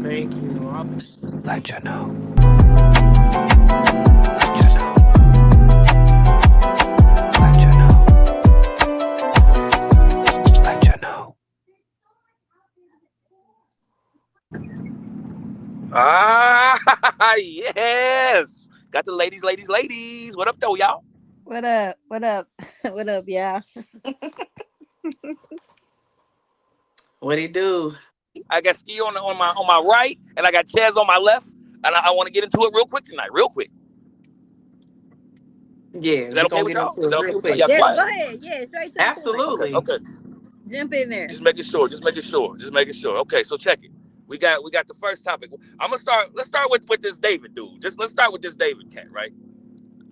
Thank you. LetCha know. LetCha know. LetCha know. Yes. Got the ladies. What up, though, y'all? What up? What up? What up, y'all? What he do? I got Ski on my right, and I got Chaz on my left, and I want to get into it real quick tonight, real quick. Yeah, Is that we okay gonna with get y'all? into Is it that okay real with y'all? quick. Y'all Yeah, quiet? go ahead. Yeah, straight to the point. Okay, Absolutely. okay. Jump in there. Just making sure. Okay, so check it. We got the first topic. I'm gonna start. Let's start with this David dude. Just let's start with this David cat, right?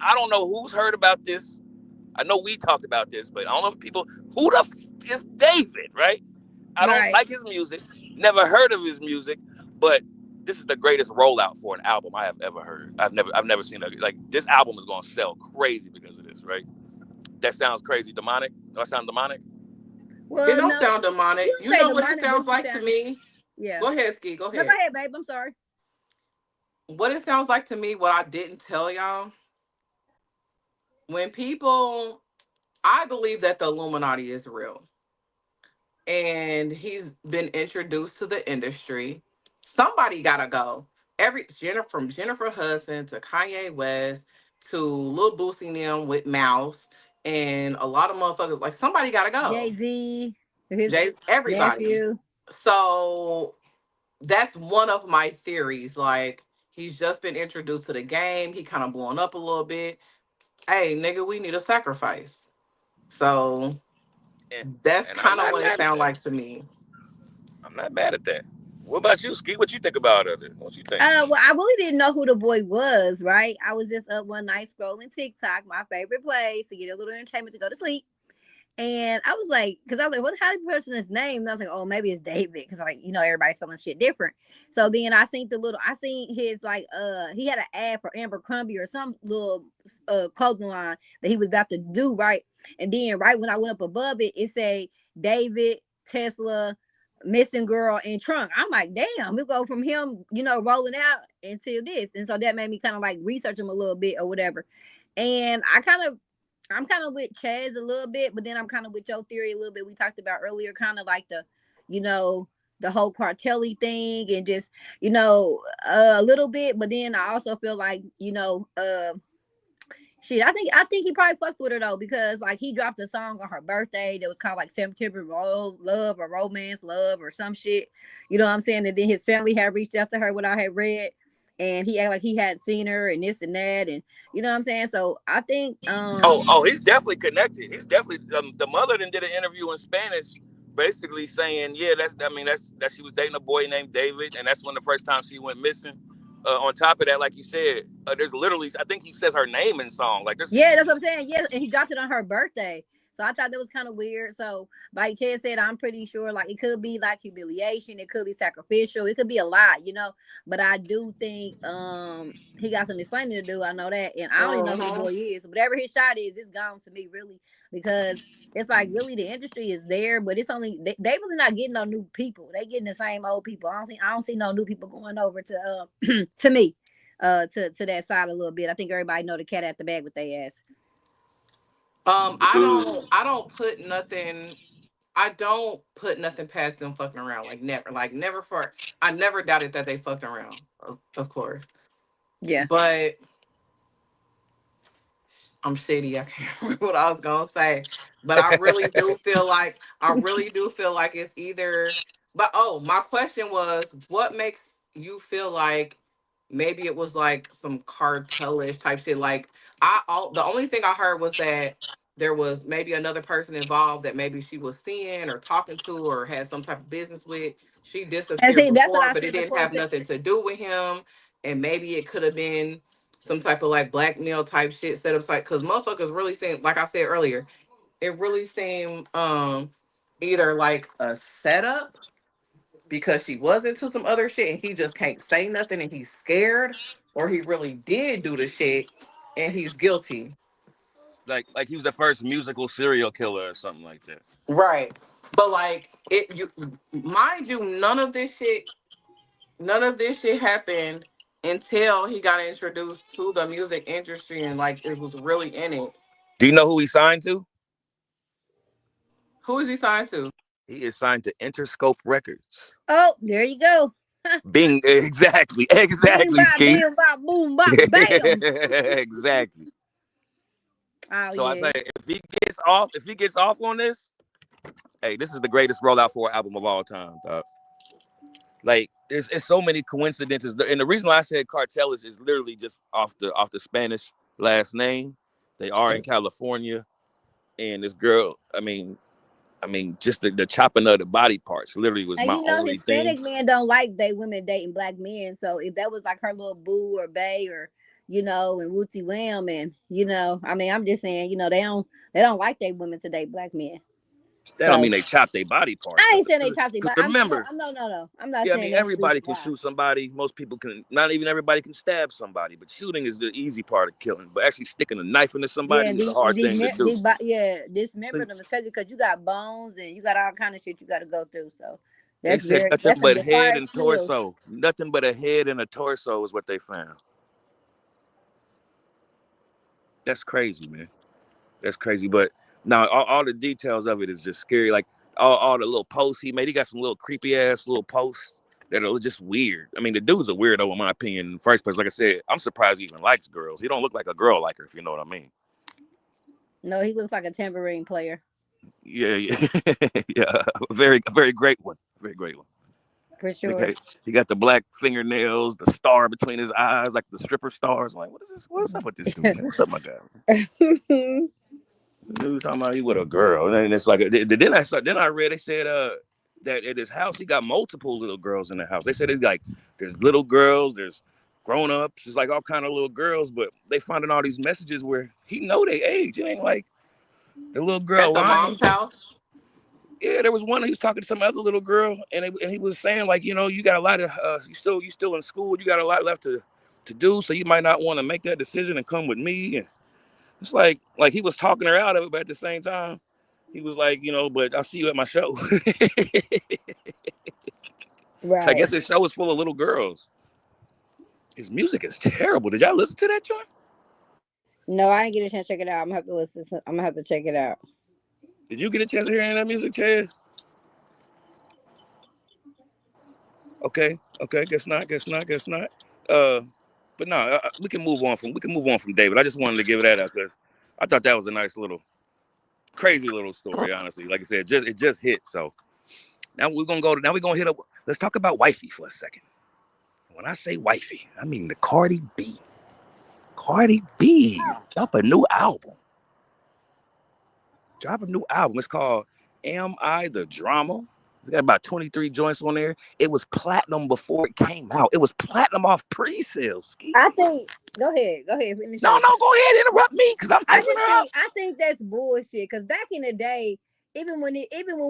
I don't know who's heard about this. I know we talked about this, but I don't know if people who the is David, right? I don't Right. like his music. Never heard of his music, but this is the greatest rollout for an album I have ever heard. I've never seen like this album is gonna sell crazy because of this, right? That sounds crazy. Demonic? Do I sound demonic? It Well, don't no, sound demonic. you You don't say know what it demonic, but sounds you like to sound. me? Yeah. Go ahead, Ski. Go No, go ahead. ahead, babe. I'm sorry. What it sounds like to me, what I didn't tell y'all, when people, I believe that the Illuminati is real. And he's been introduced to the industry. Somebody gotta go. From Jennifer Hudson to Kanye West to Lil Boosie and them with Mouse and a lot of motherfuckers. Like somebody gotta Jay go. Z, his Jay, everybody. nephew. So that's one of my theories. Like he's just been introduced to the game. He kind of blowing up a little bit. Hey, nigga, we need a sacrifice. So And, that's and I'm kind of not what it mad at sounds that. like to me. I'm not mad at that. What about you, Ski? What you think about it? What you think? Well, I really didn't know who the boy was. Right. I was just up one night scrolling TikTok, my favorite place to get a little entertainment to go to sleep. And I was like, because I was like, what? How do you pronounce his name? And I was like, oh, maybe it's David, because like everybody's spelling shit different. So then I seen his like he had an ad for Abercrombie or some little clothing line that he was about to do, right. And then right when I went up above it, it said David Tesla missing girl in trunk. I'm like, damn, we go from him rolling out until this. And so that made me kind of like research him a little bit or whatever. And I'm kind of with Chaz a little bit, but then I'm kind of with your theory a little bit. We talked about earlier, kind of like you know, the whole cartelly thing and just, a little bit. But then I also feel like, shit. I think he probably fucked with her though, because like he dropped a song on her birthday that was called like September Love or Romance Love or some shit. You know what I'm saying? And then his family had reached out to her, what I had read, and he acted like he hadn't seen her and this and that, and you know what I'm saying. So I think Oh, he's definitely connected. He's definitely the mother then did an interview in Spanish, basically saying, yeah, that's that she was dating a boy named David, and that's when the first time she went missing. On top of that, like you said, there's literally I think he says her name in song. Like this, Yeah, that's what I'm saying. Yeah, and he dropped it on her birthday. So I thought that was kind of weird. So, like Chad said, I'm pretty sure like it could be like humiliation, it could be sacrificial, it could be a lot. But I do think he got some explaining to do. I know that. And I don't even know who the Hmm. boy is. Whatever his shot is, it's gone to me really, because it's like really the industry is there, but it's only they really not getting no new people. They getting the same old people. I don't see no new people going over to to me to that side a little bit. I think everybody know the cat at the bag with their ass. I don't put nothing. I don't put nothing past them fucking around. Like never for. I never doubted that they fucked around. Of course, Yeah. but I'm shitty. I can't remember what I was gonna say, but I really do feel like it's either. But oh, my question was, what makes you feel like maybe it was like some cartelish type shit? Like the only thing I heard was that there was maybe another person involved that maybe she was seeing or talking to or had some type of business with. She And disappeared see, that's what before, I but it said didn't before. have nothing to do with him, and maybe it could have been some type of like blackmail type shit set up, like because motherfuckers really seem, like I said earlier, it really seemed either like a setup because she was into some other shit and he just can't say nothing and he's scared, or he really did do the shit and he's guilty. like he was the first musical serial killer or something like that. Right. But like it, you mind you, none of this shit None of this shit happened until he got introduced to the music industry and like it was really in it. Do you know who he signed to? Who is he signed to? He is signed to Interscope Records. Oh, there you go. Bing, exactly, Bing exactly, bop, Ski. bing bop, boom bop, bam. Exactly. Oh So I yeah. say, if he gets off on this, hey, this is the greatest rollout for an album of all time, dog. Like, it's so many coincidences, and the reason why I said cartel is literally just off the Spanish last name. They are in California, and this girl, just the chopping of the body parts literally was And my you know, only thing. Hispanic men don't like they women dating black men. So if that was like her little boo or bae or and Wootsy Wham and I'm just saying, they don't like they women to date black men. That don't So mean they chop their body parts I up. ain't saying they chopped it, Because but remember, no. I'm not yeah, I saying mean that's the reason everybody can why. shoot somebody. Most people can. Not even everybody can stab somebody, but shooting is the easy part of killing. But actually sticking a knife into Yeah, somebody and is a hard thing to do. dismember them is crazy because you got bones and you got all kind of shit you got to go through. So They said nothing that's some but head required and skills. torso. Nothing but a head and a torso is what they found. That's crazy, man. That's crazy. But now all the details of it is just scary. Like all the little posts he made. He got some little creepy ass little posts that are just weird. I mean, the dude's a weirdo in my opinion in the first place. Like I said, I'm surprised he even likes girls. He don't look like a girl liker, if you know what I mean. No, he looks like a tambourine player Yeah, yeah, yeah. Very great one. Very great one. for sure. Okay, he got the black fingernails, the star between his eyes, like the stripper stars. I'm like, what is this? What's up with this dude, man? What's up, my guy? The dude talking about he with a girl, and it's like then I read they said that at his house he got multiple little girls in the house. They said it's like there's little girls, there's grown ups, there's like all kind of little girls, but they finding all these messages where he know they age. It ain't like the little girl At the lying. mom's house? Yeah, there was one he was talking to some other little girl, and he was saying like, you got a lot of you still in school, you got a lot left to do, so you might not want to make that decision and come with me. And it's like he was talking her out of it, but at the same time, he was like, but I'll see you at my show. I Right. guess his show is full of little girls. His music is terrible. Did y'all listen to that joint? No, I ain't get a chance to check it out. I'm gonna have to listen. I'm gonna have to check it out. Did you get a chance to hear any of that music, Chaz? Okay, guess not. Uh, but no, we can move on from David. I just wanted to give that out because I thought that was a nice little, crazy little story. Honestly, like I said, it just hit. So now we're gonna hit up. Let's talk about wifey for a second. When I say wifey, I mean the Cardi B. Cardi B drop a new album. Drop a new album. It's called Am I the Drama? It's got about 23 joints on there. It was platinum before it came out. It was platinum off pre-sales. Ski. I think. Go ahead. Go ahead. Finish No, your. go ahead, interrupt me because I'm hyping her up. I think that's bullshit. Cause back in the day, even when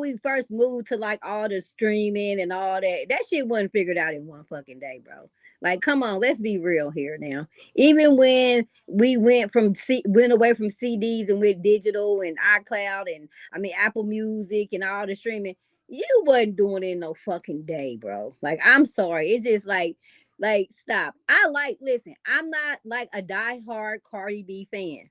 we first moved to like all the streaming and all that shit wasn't figured out in one fucking day, bro. Like, come on, let's be real here now. Even when we went away from CDs and went digital and iCloud and Apple Music and all the streaming, you wasn't doing it in no fucking day, bro. Like, I'm sorry. It's just like, stop. Listen, I'm not like a diehard Cardi B fan.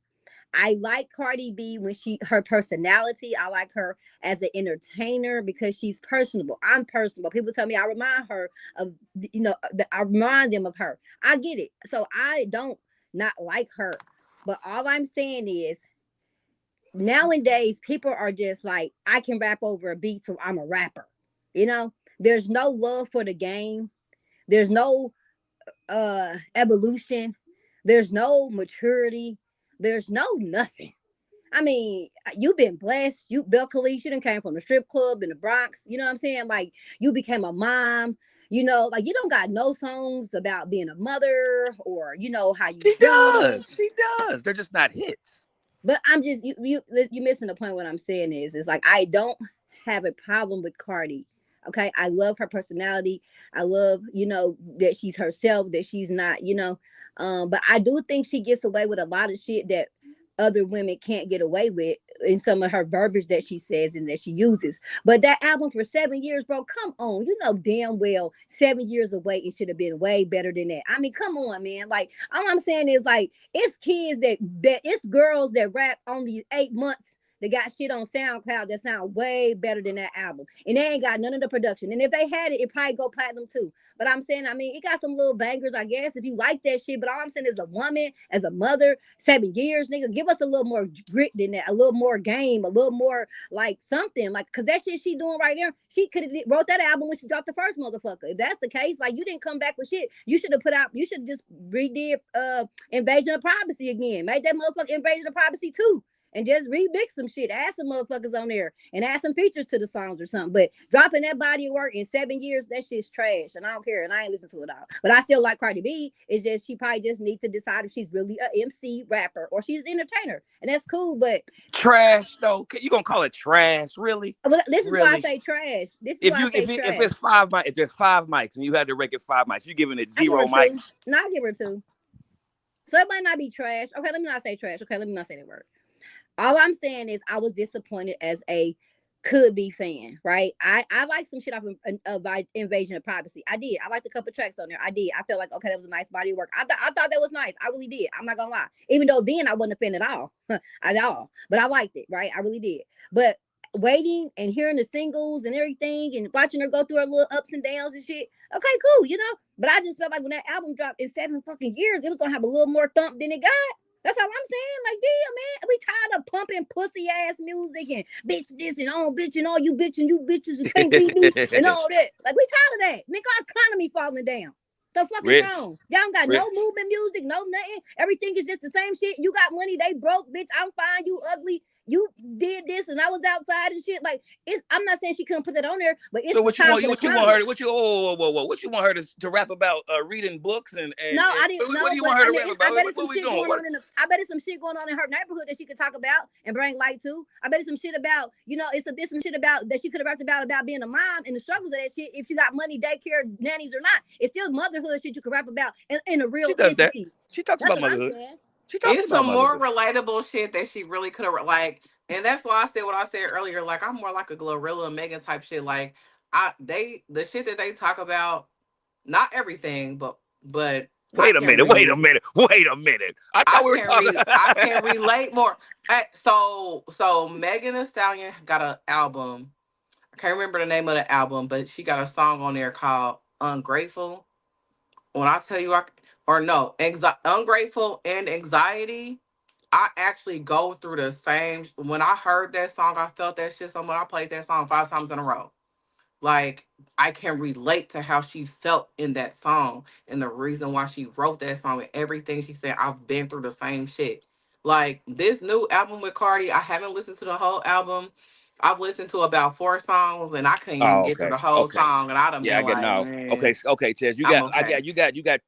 I like Cardi B when her personality. I like her as an entertainer because she's personable. I'm personable. People tell me I remind her of, I remind them of her. I get it. So I don't not like her. But all I'm saying is nowadays people are just like, I can rap over a beat, so I'm a rapper. There's no love for the game. There's no evolution. There's no maturity. There's no nothing. You've been blessed. You Bill Khalifa, you done came from the strip club in the Bronx. You know what I'm saying? Like, you became a mom. Like, you don't got no songs about being a mother or how you She dating. does. She does. They're just not hits. But I'm just you missing the point. What I'm saying is like, I don't have a problem with Cardi. Okay, I love her personality. I love that she's herself. That she's not but I do think she gets away with a lot of shit that other women can't get away with. in some of her verbiage that she says and that she uses. But that album for 7 years, bro, come on. You know damn well 7 years away, it should have been way better than that. I mean, come on, man. Like, all I'm saying is like it's kids that it's girls that rap only 8 months. They got shit on SoundCloud that sound way better than that album. And they ain't got none of the production. And if they had it, it probably go platinum too. But I'm saying, I mean, it got some little bangers, I guess, if you like that shit. But all I'm saying is a woman, as a mother, 7 years, nigga, give us a little more grit than that, a little more game, a little more like something. Like, cause that shit she doing right there, she could have wrote that album when she dropped the first motherfucker. If that's the case, like you didn't come back with shit. You should have put out, you should have just redid Invasion of Privacy again. Made that motherfucker Invasion of Privacy too. And just remix some shit, add some motherfuckers on there, and add some features to the songs or something. But dropping that body of work in 7 years, that shit's trash, and I don't care, and I ain't listen to it all. But I still like Cardi B. It's just she probably just needs to decide if she's really a MC rapper or she's an entertainer, and that's cool. But Trash though, you gonna call it trash? Really? well, this is why I Really? say trash. This is If why you I say if trash. it's 5 mics, if there's 5 mics and you had to rank it 5 mics, you giving it I give 0 her 2. mics? No, I give her 2. So it might not be trash. Okay, let me not say trash. Okay, let me not say that word. All I'm saying is I was disappointed as a could be fan, right? I like some shit off of Invasion of Privacy. I did. I liked a couple tracks on there. I did. I felt like, okay, that was a nice body of work. I thought that was nice. I really did. I'm not gonna lie. Even though then I wasn't a fan at all. At all. But I liked it, right? I really did. But waiting and hearing the singles and everything and watching her go through her little ups and downs and shit. Okay, cool, you know. But I just felt like when that album dropped in 7 fucking years, it was gonna have a little more thump than it got. That's all I'm saying. Like, damn, man, we tired of pumping pussy ass music and bitch this and all bitch and all you bitch and you bitches and can't beat me and all that. Like, we tired of that. Nigga, our economy falling down. The fuck is wrong? Y'all don't got no movement music, no nothing. Everything is just the same shit. You got money, they broke, bitch. I'm fine. You ugly. You did this and I was outside and shit. Like, it's. I'm not saying she couldn't put that on there, but it's so what you time want? for the What you want her? climate. What you? Whoa! What you want her to rap about? Reading books and No, I didn't know. What do you But want her I to mean, rap about? I bet it's What some we shit doing? going on in the. I bet it's some shit going on in her neighborhood that she could talk about and bring light to. I bet it's some shit about, you know, it's some shit about that she could have rapped about being a mom and the struggles of that shit. If you got money, daycare, nannies or not, it's still motherhood shit you could rap about in a She real does that. entity. She talks That's about what I'm motherhood. saying. She talks It's about some more motherhood. relatable shit that she really could have like, and that's why I said what I said earlier. Like, I'm more like a Glorilla and Megan type shit. Like, the shit that they talk about, not everything, but I Wait a can minute. read. Wait a minute. Wait a minute. I thought we were talking. I can relate more. So Megan Thee Stallion got an album. I can't remember the name of the album, but she got a song on there called Ungrateful. When I tell you, Ungrateful and Anxiety. I actually go through the same. When I heard that song, I felt that shit so much. I played that song 5 times in a row. Like, I can relate to how she felt in that song and the reason why she wrote that song and everything she said. I've been through the same shit. Like, this new album with Cardi, I haven't listened to the whole album. I've listened to about 4 songs and I couldn't even Oh, get through okay. the whole Okay. song. And I'd have Yeah, I been get like, now. Okay. man, Okay, Chaz. I'm okay.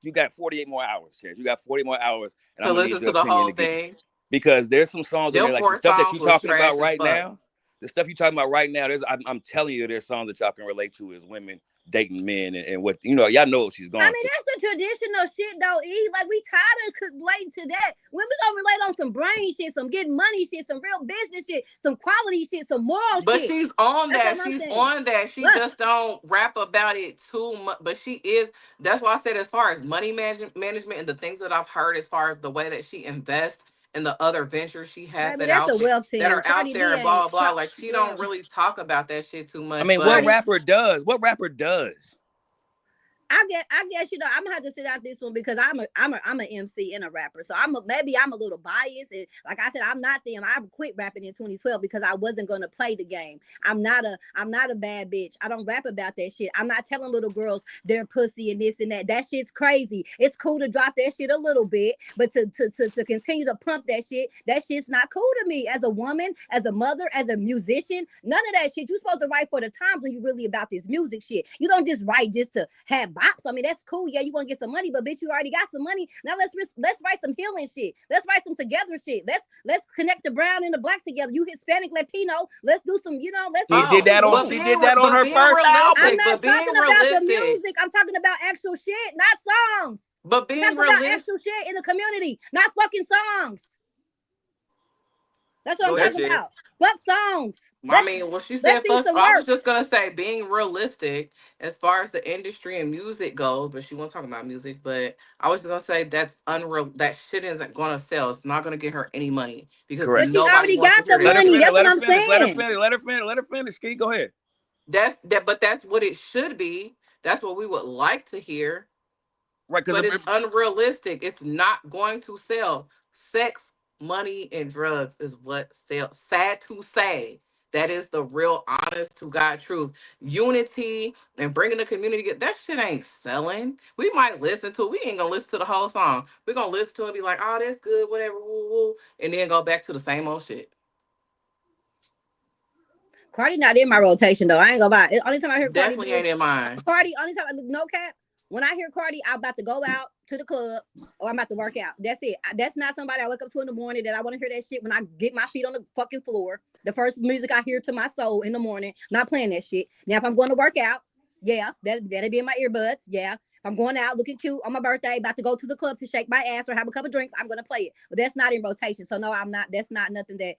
You got 48 more hours, Chaz. You got 40 more hours, and To I'm gonna need listen your to the opinion whole again. thing. Because there's some songs on Them there, like the four stuff that songs you're was talking trash about as right fuck. now. The stuff you're talking about right now, I'm telling you, there's songs that y'all can relate to as women dating men and what y'all know what she's I going mean, through. that's the traditional shit though, E. Like, we tired of relating to that. When we gonna relate on some brain shit, some getting money shit, some real business shit, some quality shit, some moral But shit. she's on That's that. all I'm She's saying. on that. She Look, just don't rap about it too much. But she is. That's why I said, as far as money management and the things that I've heard, as far as the way that she invests in the other ventures she has baby, that's a wealth that team. are out Cardi there B and blah ain't. blah blah. Like, she Yeah, don't really talk about that shit too I much. mean, what But Cardi. rapper does? What rapper does? I guess you know I'm gonna have to sit out this one because I'm a MC and a rapper, so maybe I'm a little biased. And like I said, I'm not them. I quit rapping in 2012 because I wasn't gonna play the game. I'm not a bad bitch. I don't rap about that shit. I'm not telling little girls they're pussy and this and that. That shit's crazy. It's cool to drop that shit a little bit, but to continue to pump that shit's not cool to me as a woman, as a mother, as a musician. None of that shit. You're supposed to write for the times when you really about this music shit. You don't just write just to have bops. I mean, that's cool. Yeah, you want to get some money, but bitch, you already got some money. Now let's write some healing shit. Let's write some together shit. Let's connect the brown and the black together. You Hispanic, Latino. Let's do some. Let's She do did oh, that on some. but she being did that on but her being first I'm album. realistic, not but being talking about the realistic, music. I'm talking about actual shit, not songs. but I'm being talking about realistic. actual shit in the community, not fucking songs. That's what I'm Go ahead, talking Chiz. about. Fuck songs. I Let's mean, well, she let's said see fuck. some I was work. just gonna say being realistic as far as the industry and music goes, but she wasn't talking about music. But I was just gonna say that's unreal. That shit isn't gonna sell. It's not gonna get her any money because Correct. But she nobody already wants got to hear the Let that her money. shit. finish. That's Let what her I'm finish. Let her saying. finish. Let her finish. Let her finish. Ski, go ahead. But that's what it should be. That's what we would like to hear. Right, because But it's unrealistic. It's not going to sell. Sex, money, and drugs is what sells. Sad to say, that is the real, honest to God truth. Unity and bringing the community together. That shit ain't selling. We might listen to it. We ain't gonna listen to the whole song. We're gonna listen to it and be like, oh, that's good, whatever, woo, woo, and then go back to the same old shit. Cardi not in my rotation though. I ain't gonna lie. Only time I hear Cardi Definitely B is ain't in mine. Cardi. Only time, no cap. When I hear Cardi, I'm about to go out to the club or I'm about to work out. That's it. That's not somebody I wake up to in the morning that I want to hear that shit when I get my feet on the fucking floor. The first music I hear to my soul in the morning. Not playing that shit. Now if I'm going to work out, yeah, that'll be in my earbuds. Yeah. If I'm going out looking cute on my birthday, about to go to the club to shake my ass or have a couple drinks, I'm gonna play it. But that's not in rotation. So no, I'm not. That's not nothing that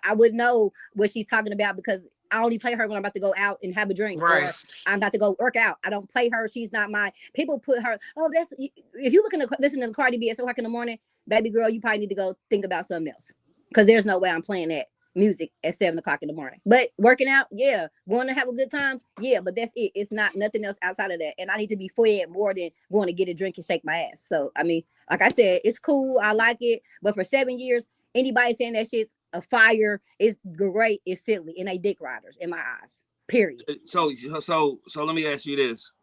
I would know what she's talking about because I only play her when I'm about to go out and have a drink Right. or I'm about to go work out. I don't play her. She's not my. People put her. Oh, that's if you listen to Cardi B at 7 o'clock in the morning, baby girl, you probably need to go think about something else because there's no way I'm playing that music at 7 o'clock in the morning. But working out, yeah, going to have a good time, yeah. But that's it. It's not nothing else outside of that. And I need to be fed more than going to get a drink and shake my ass. So I mean, like I said, it's cool. I like it. But for 7 years, anybody saying that shit's a fire is great is silly and they dick riders in my eyes. Period. So let me ask you this: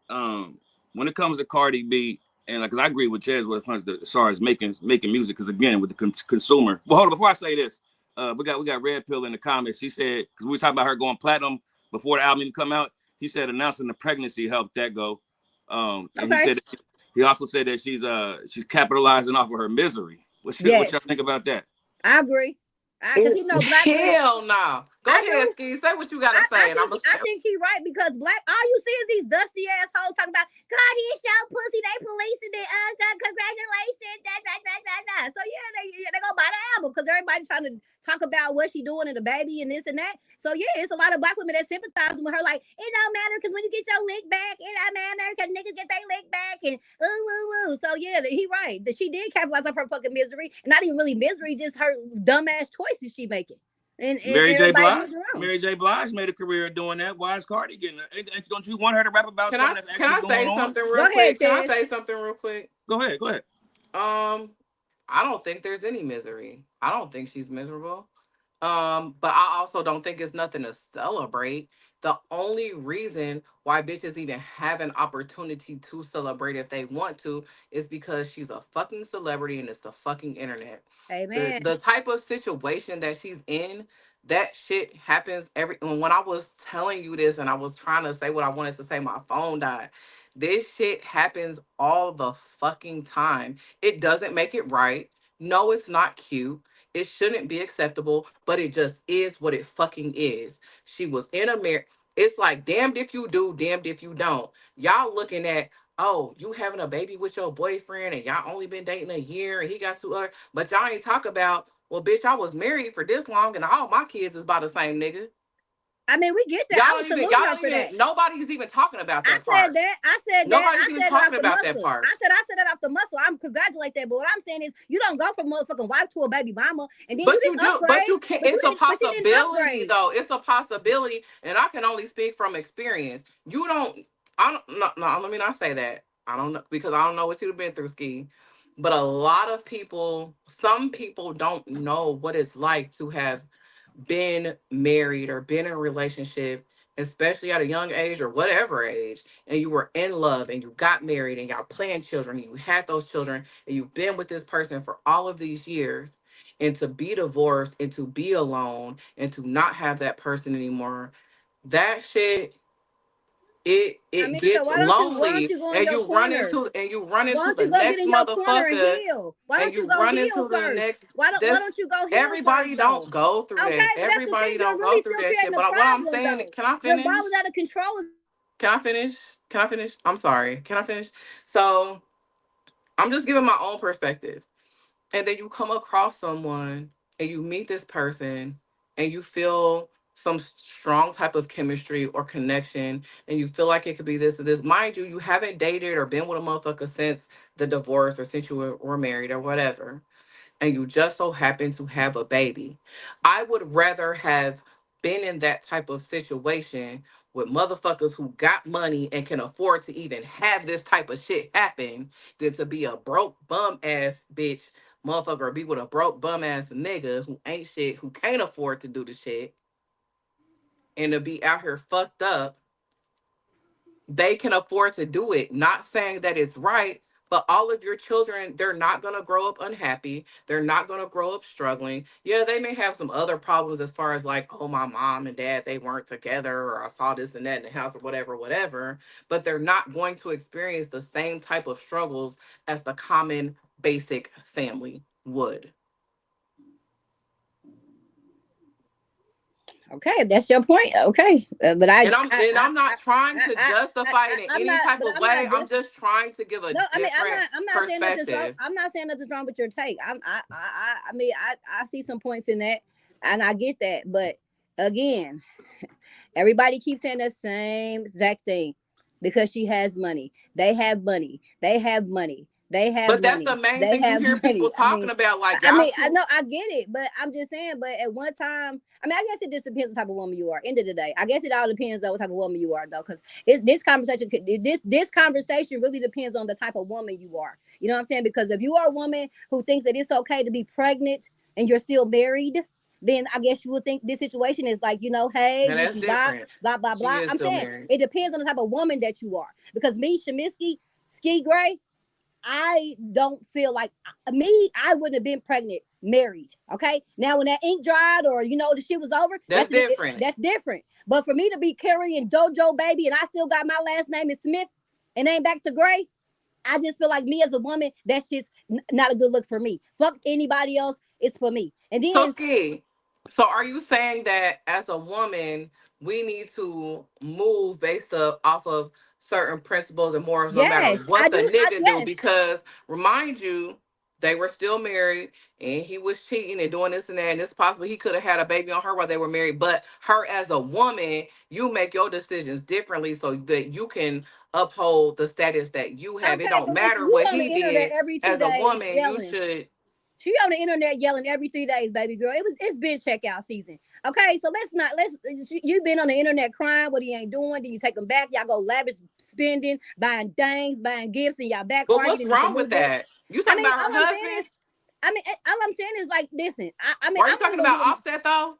when it comes to Cardi B, and like, cause I agree with Chaz when it comes to as far as making music, because again, with the consumer. Well, hold on, before I say this, we got Red Pill in the comments. She said because we were talking about her going platinum before the album even come out. He said announcing the pregnancy helped that go, and he Okay. said he also said that she's capitalizing off of her misery. What y'all Yes. think about that? I agree. Because you know, black women. Hell no. Go I ahead, do. Ski. Say what you gotta say, and I'm gonna I say. think he right because black all you see is these dusty assholes talking about Cardi is so pussy, they policing it. Congratulations. Da, da, da, da, da. So they gonna buy the album because everybody trying to talk about what she doing and the baby and this and that. So yeah, it's a lot of black women that sympathize with her, like, it don't matter because when you get your lick back, it don't matter because niggas get their lick back and ooh woo woo. So yeah, he right. That she did capitalize on her fucking misery. Not even really misery, just her dumbass choices she making. And Mary J. everybody Blige. moved around. Mary J. Blige made a career doing that. Why is Cardi getting it? Don't you want her to rap about Can I something that's can actually I going say on? something Go real ahead, quick? Can I Chaz. say something real quick? Go ahead. Go ahead. Um, I don't think there's any misery. I don't think she's miserable. But I also don't think it's nothing to celebrate. The only reason why bitches even have an opportunity to celebrate if they want to is because she's a fucking celebrity and it's the fucking internet. The Amen. the type of situation that she's in, that shit happens every when I was telling you this and I was trying to say what I wanted to say, my phone died. This shit happens all the fucking time. It doesn't make it right. No, it's not cute. It shouldn't be acceptable, but it just is what it fucking is. She was in America. It's like damned if you do, damned if you don't. Y'all looking at, oh, you having a baby with your boyfriend and y'all only been dating a year and he got two other, but y'all ain't talk about, well, bitch, I was married for this long and all my kids is by the same nigga. I mean, we get that. Y'all I don't was even, saluting y'all her don't for that. even, nobody's even talking about I that said part. that. I said that. I Nobody's even said that off talking the about that muscle. part. I said that off the muscle. I'm congratulate that. But what I'm saying is, you don't go from motherfucking wife to a baby mama, and then you But you didn't do, but upgrade. you can't. It's a But she didn't possibility, upgrade. though. It's a possibility, and I can only speak from experience. You don't. I don't. No, no. Let me not say that. I don't know because I don't know what you've been through, Ski. But a lot of people, some people don't know what it's like to have been married or been in a relationship, especially at a young age or whatever age, and you were in love and you got married and y'all planned children and you had those children and you've been with this person for all of these years, and to be divorced and to be alone and to not have that person anymore, that shit, I it mean, so gets why don't lonely, you go in and your corner? you run Why into don't the you go get next in your corner and motherfucker, heal? Why and don't you you go run heal into the first? next. Why This don't you go heal first everybody though? don't go through Okay, that. but that's the Everybody thing. You're don't go really through still that shit. creating a But what I'm problem saying, though. can I Your finish? ball is out of control. Can I finish? Can I finish? I'm sorry. Can I finish? So I'm just giving my own perspective, and then you come across someone and you meet this person and you feel some strong type of chemistry or connection and you feel like it could be this or this. Mind you, you haven't dated or been with a motherfucker since the divorce or since you were married or whatever, and you just so happen to have a baby. I would rather have been in that type of situation with motherfuckers who got money and can afford to even have this type of shit happen than to be a broke bum ass bitch motherfucker or be with a broke bum ass nigga who ain't shit, who can't afford to do the shit, and to be out here fucked up. They can afford to do it. Not saying that it's right, but all of your children, they're not going to grow up unhappy. They're not going to grow up struggling. Yeah, they may have some other problems as far as like, oh, my mom and dad, they weren't together, or I saw this and that in the house, or whatever, whatever. But they're not going to experience the same type of struggles as the common basic family would. Okay, that's your point. Okay, but And I'm not trying to justify it in I'm any not, type but of I'm not. way. I'm just trying to give a No, I mean, different I'm not saying nothing's wrong. perspective. I'm not saying nothing's wrong with your take. I mean, I see some points in that, and I get that. But again, everybody keeps saying the same exact thing because she has money. They have money. They have money. They have But that's the money. main They thing you have hear people money. I talking mean, about. Like, I y'all mean, I too. know I get it, but I'm just saying. But at one time, I mean, I guess it just depends on the type of woman you are. End of the day, I guess it all depends on what type of woman you are, though, because this conversation, this conversation really depends on the type of woman you are. You know what I'm saying? Because if you are a woman who thinks that it's okay to be pregnant and you're still married, then I guess you would think this situation is like, hey, Now that's yicky blah, different. blah, blah, She blah. is I'm still saying married. it depends on the type of woman that you are. Because me, Shamisky, Ski Gray, I don't feel like me. I wouldn't have been pregnant married. Okay. Now when that ink dried or the shit was over, That's different. that's different. But for me to be carrying Dojo baby and I still got my last name is Smith and ain't back to Gray, I just feel like me as a woman, that's just not a good look for me. Fuck anybody else. It's for me. And So then Ski, so are you saying that as a woman, we need to move based off of certain principles and morals no matter yes, I what the do. nigga do? Yes. Because remind you, they were still married and he was cheating and doing this and that. And it's possible he could have had a baby on her while they were married. But her as a woman, you make your decisions differently so that you can uphold the status that you have. It Okay, don't but listen, matter you what on the he internet did. every two As a days woman, you yelling. should. She on the internet yelling every 3 days, baby girl. It's been checkout season. Okay, so let's you been on the internet crying what he ain't doing. Then you take him back. Y'all go lavish spending, buying things, buying gifts, and y'all back But what's arguing in some wrong new with book. that? You I talking mean, about her all I'm saying husband? is, all I'm saying is like, listen. I mean, Or are you I'm one talking of those about women. Offset though?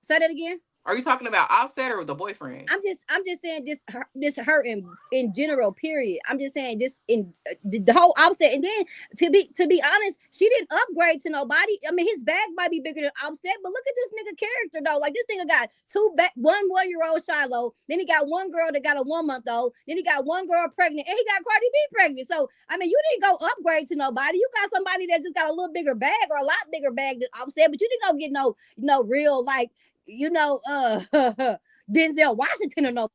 Say that again. Are you talking about Offset or the boyfriend? I'm just saying this her in general. Period. I'm just saying this in the whole Offset. And then to be honest, she didn't upgrade to nobody. I mean, his bag might be bigger than Offset, but look at this nigga character though. Like this nigga got one 1 year old Shiloh. Then he got one girl that got a 1 month old. Then he got one girl pregnant, and he got Cardi B pregnant. So I mean, you didn't go upgrade to nobody. You got somebody that just got a little bigger bag or a lot bigger bag than Offset, but you didn't go get no real like Denzel Washington or no.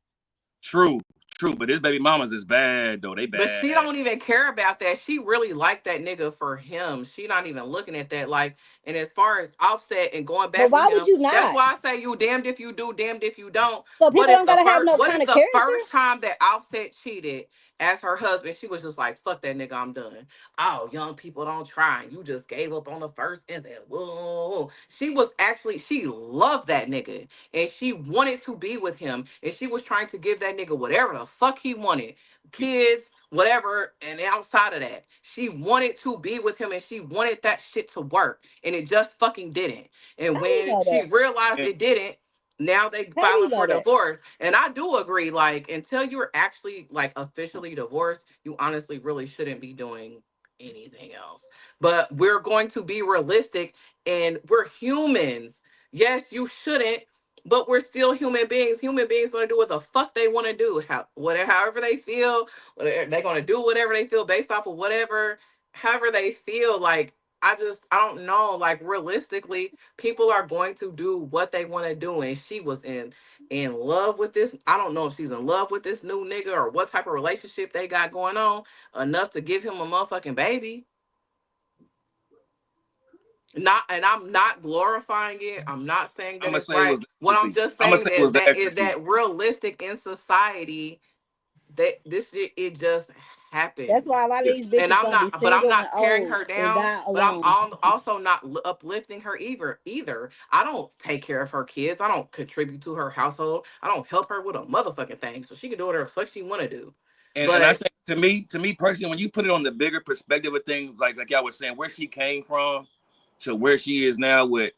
True, true. But his baby mamas is bad though. They But she bad. don't even care about that. She really liked that nigga for him. She not even looking at that. Like, and as far as Offset and going But back with why would him, you that's not? why I say you damned if you do, damned if you don't. So people don't gotta have no What kind if of the character. first time that Offset cheated as her husband, she was just like, fuck that nigga, I'm done. Oh, young people don't try. You just gave up on the first and then whoa. She was actually, she loved that nigga and she wanted to be with him. And she was trying to give that nigga whatever the fuck he wanted, kids, whatever. And outside of that, she wanted to be with him and she wanted that shit to work. And it just fucking didn't. And How do you when know she that? realized And it didn't, now they How do you filing know for that? divorce. And I do agree, like, until you're actually like officially divorced, you honestly really shouldn't be doing anything else. But we're going to be realistic and we're humans. Yes, you shouldn't, but we're still human beings. Human beings gonna do what the fuck they want to do. However they feel, whatever they're gonna do whatever they feel based off of whatever, however they feel. Like I don't know. Like realistically, people are going to do what they want to do. And she was in love with this. I don't know if she's in love with this new nigga or what type of relationship they got going on enough to give him a motherfucking baby. I'm not glorifying it. I'm not saying I'm that gonna it's say it right. was the What I'm ecstasy. just I'm gonna saying say it was is the that ecstasy. realistic in society that this shit, it just That's happens. why a lot of Yeah. these And bitches gonna be I'm single and not tearing old her and down, die but I'm alone. also not uplifting her either. I don't take care of her kids. I don't contribute to her household. I don't help her with a motherfucking thing. So she can do whatever the fuck she want to do. And I But think to me personally, when you put it on the bigger perspective of things, like y'all was saying, where she came from to where she is now with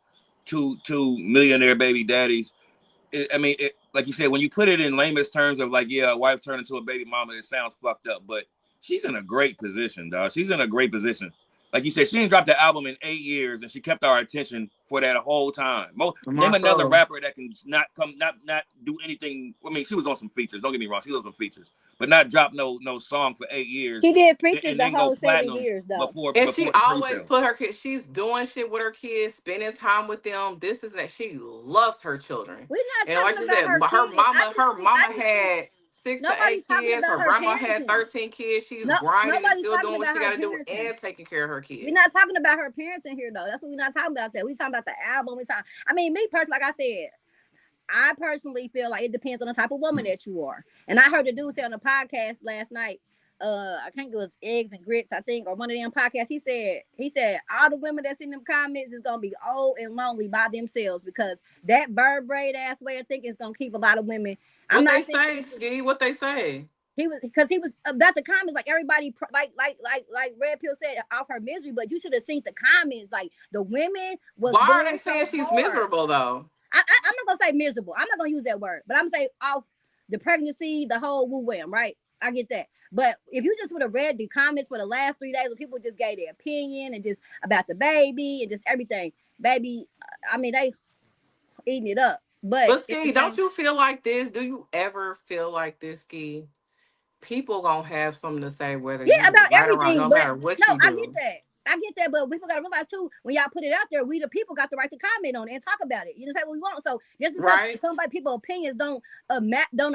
two millionaire baby daddies, I mean, like you said, when you put it in lamest terms of like, yeah, a wife turned into a baby mama, it sounds fucked up, but she's in a great position, dog. She's in a great position. Like you said, she didn't drop the album in 8 years, and she kept our attention for that whole time. my Name another soul. rapper that can not do anything. I mean, she was on some features. Don't get me wrong, she was on some features, but not drop no song for 8 years, She did Preachers and the then go whole seven platinum years though. And she before the always pre-sale. put her kids, she's doing shit with her kids, spending time with them. This is that she loves her children. We're not And like talking she about said, her kids. her I mama just think had six to nobody's eight talking kids. about Her her grandma had parenting. 13 kids. She's No, grinding and nobody's still talking doing what about she her got to do parenting. and taking care of her We're kids. not talking about her parents in here though. That's what we're not talking about. That we talking about the album. I mean, me personally, like I said, I personally feel like it depends on the type of woman that you are. And I heard the dude say on the podcast last night, I think it was Eggs and Grits, I think, or one of them podcasts. He said all the women that's in them comments is gonna be old and lonely by themselves because that bird braid ass way of thinking is gonna keep a lot of women. I'm What they not saying say, Ski? What they say? he was about the comments like everybody like Red Pill said off her misery, but you should have seen the comments. Like the women was Why are going they so saying she's hard. miserable though? I'm not gonna say miserable. I'm not gonna use that word, but I'm gonna say off the pregnancy, the whole woo wham, right? I get that. But if you just would have read the comments for the last 3 days when people just gave their opinion and just about the baby and just everything, baby, I mean they eating it up. But But at the Ski, don't same, you feel like this? Do you ever feel like this, Ski? People gonna have something to say whether yeah, you about right or wrong, everything. no But matter what no, you I get do. that. I get that, but people gotta realize too, when y'all put it out there, we the people got the right to comment on it and talk about it. You know, say what we want. So just because Right? somebody people opinions don't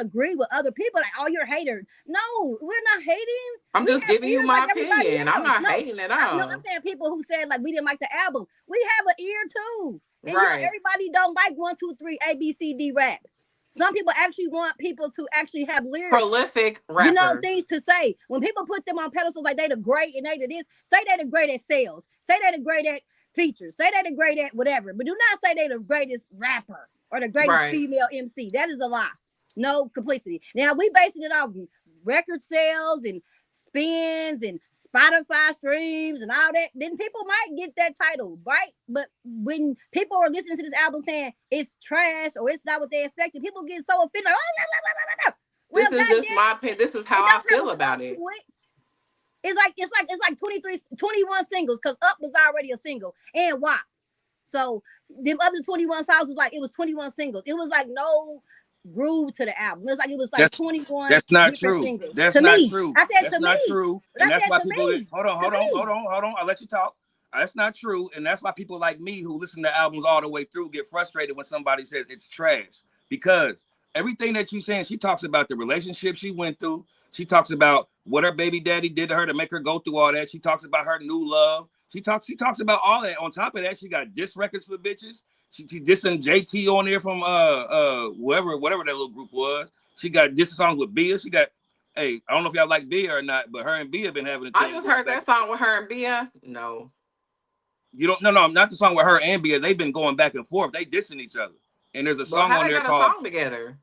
agree with other people, like oh you're a hater. No, we're not hating. I'm We just have giving you ears my like everybody opinion. I'm else. not No, hating at no, I'm all. saying people who said like we didn't like the album. We have an ear too, and you know Right. everybody don't like 1, 2, 3 ABCD rap. Some people actually want people to actually have lyrics, Prolific you know, rappers. things to say. When people put them on pedestals like they the great and they the this, say they the great at sales, say they the great at features, say they the great at whatever, but do not say they the greatest rapper or the greatest Right. female MC. That is a lie. No complicity. Now we basing it off record sales and spins and Spotify streams and all that. Then people might get that title, right? But when people are listening to this album saying it's trash or it's not what they expected, people get so offended. Like, oh, no, no, no, no, no. Well, This is goddamn just my it, opinion. This is how and I that's how feel we come about to it. it. It's like 23, 21 singles because Up was already a single and WAP. So them other 21 songs was like it was 21 singles. It was like no groove to the album. It was like That's 21 that's not different true. singles. That's To not me. true. I said That's to not me. true. But And I that's said why to people get me. hold on, To hold on, me. hold on, hold on. I'll let you talk. That's not true. And that's why people like me who listen to albums all the way through get frustrated when somebody says it's trash. Because everything that you saying, she talks about the relationship she went through. She talks about what her baby daddy did to her to make her go through all that. She talks about her new love. She talks about all that. On top of that, she got diss records for bitches. She dissing JT on there from whatever that little group was. She got diss songs with Bia. She got hey, I don't know if y'all like Bia or not, but her and Bia been having a I thing just going heard back that and forth. song with her and Bia. No. You don't no, not the song with her and Bia. They've been going back and forth. They dissing each other. And there's a But song how on they there got a called song together?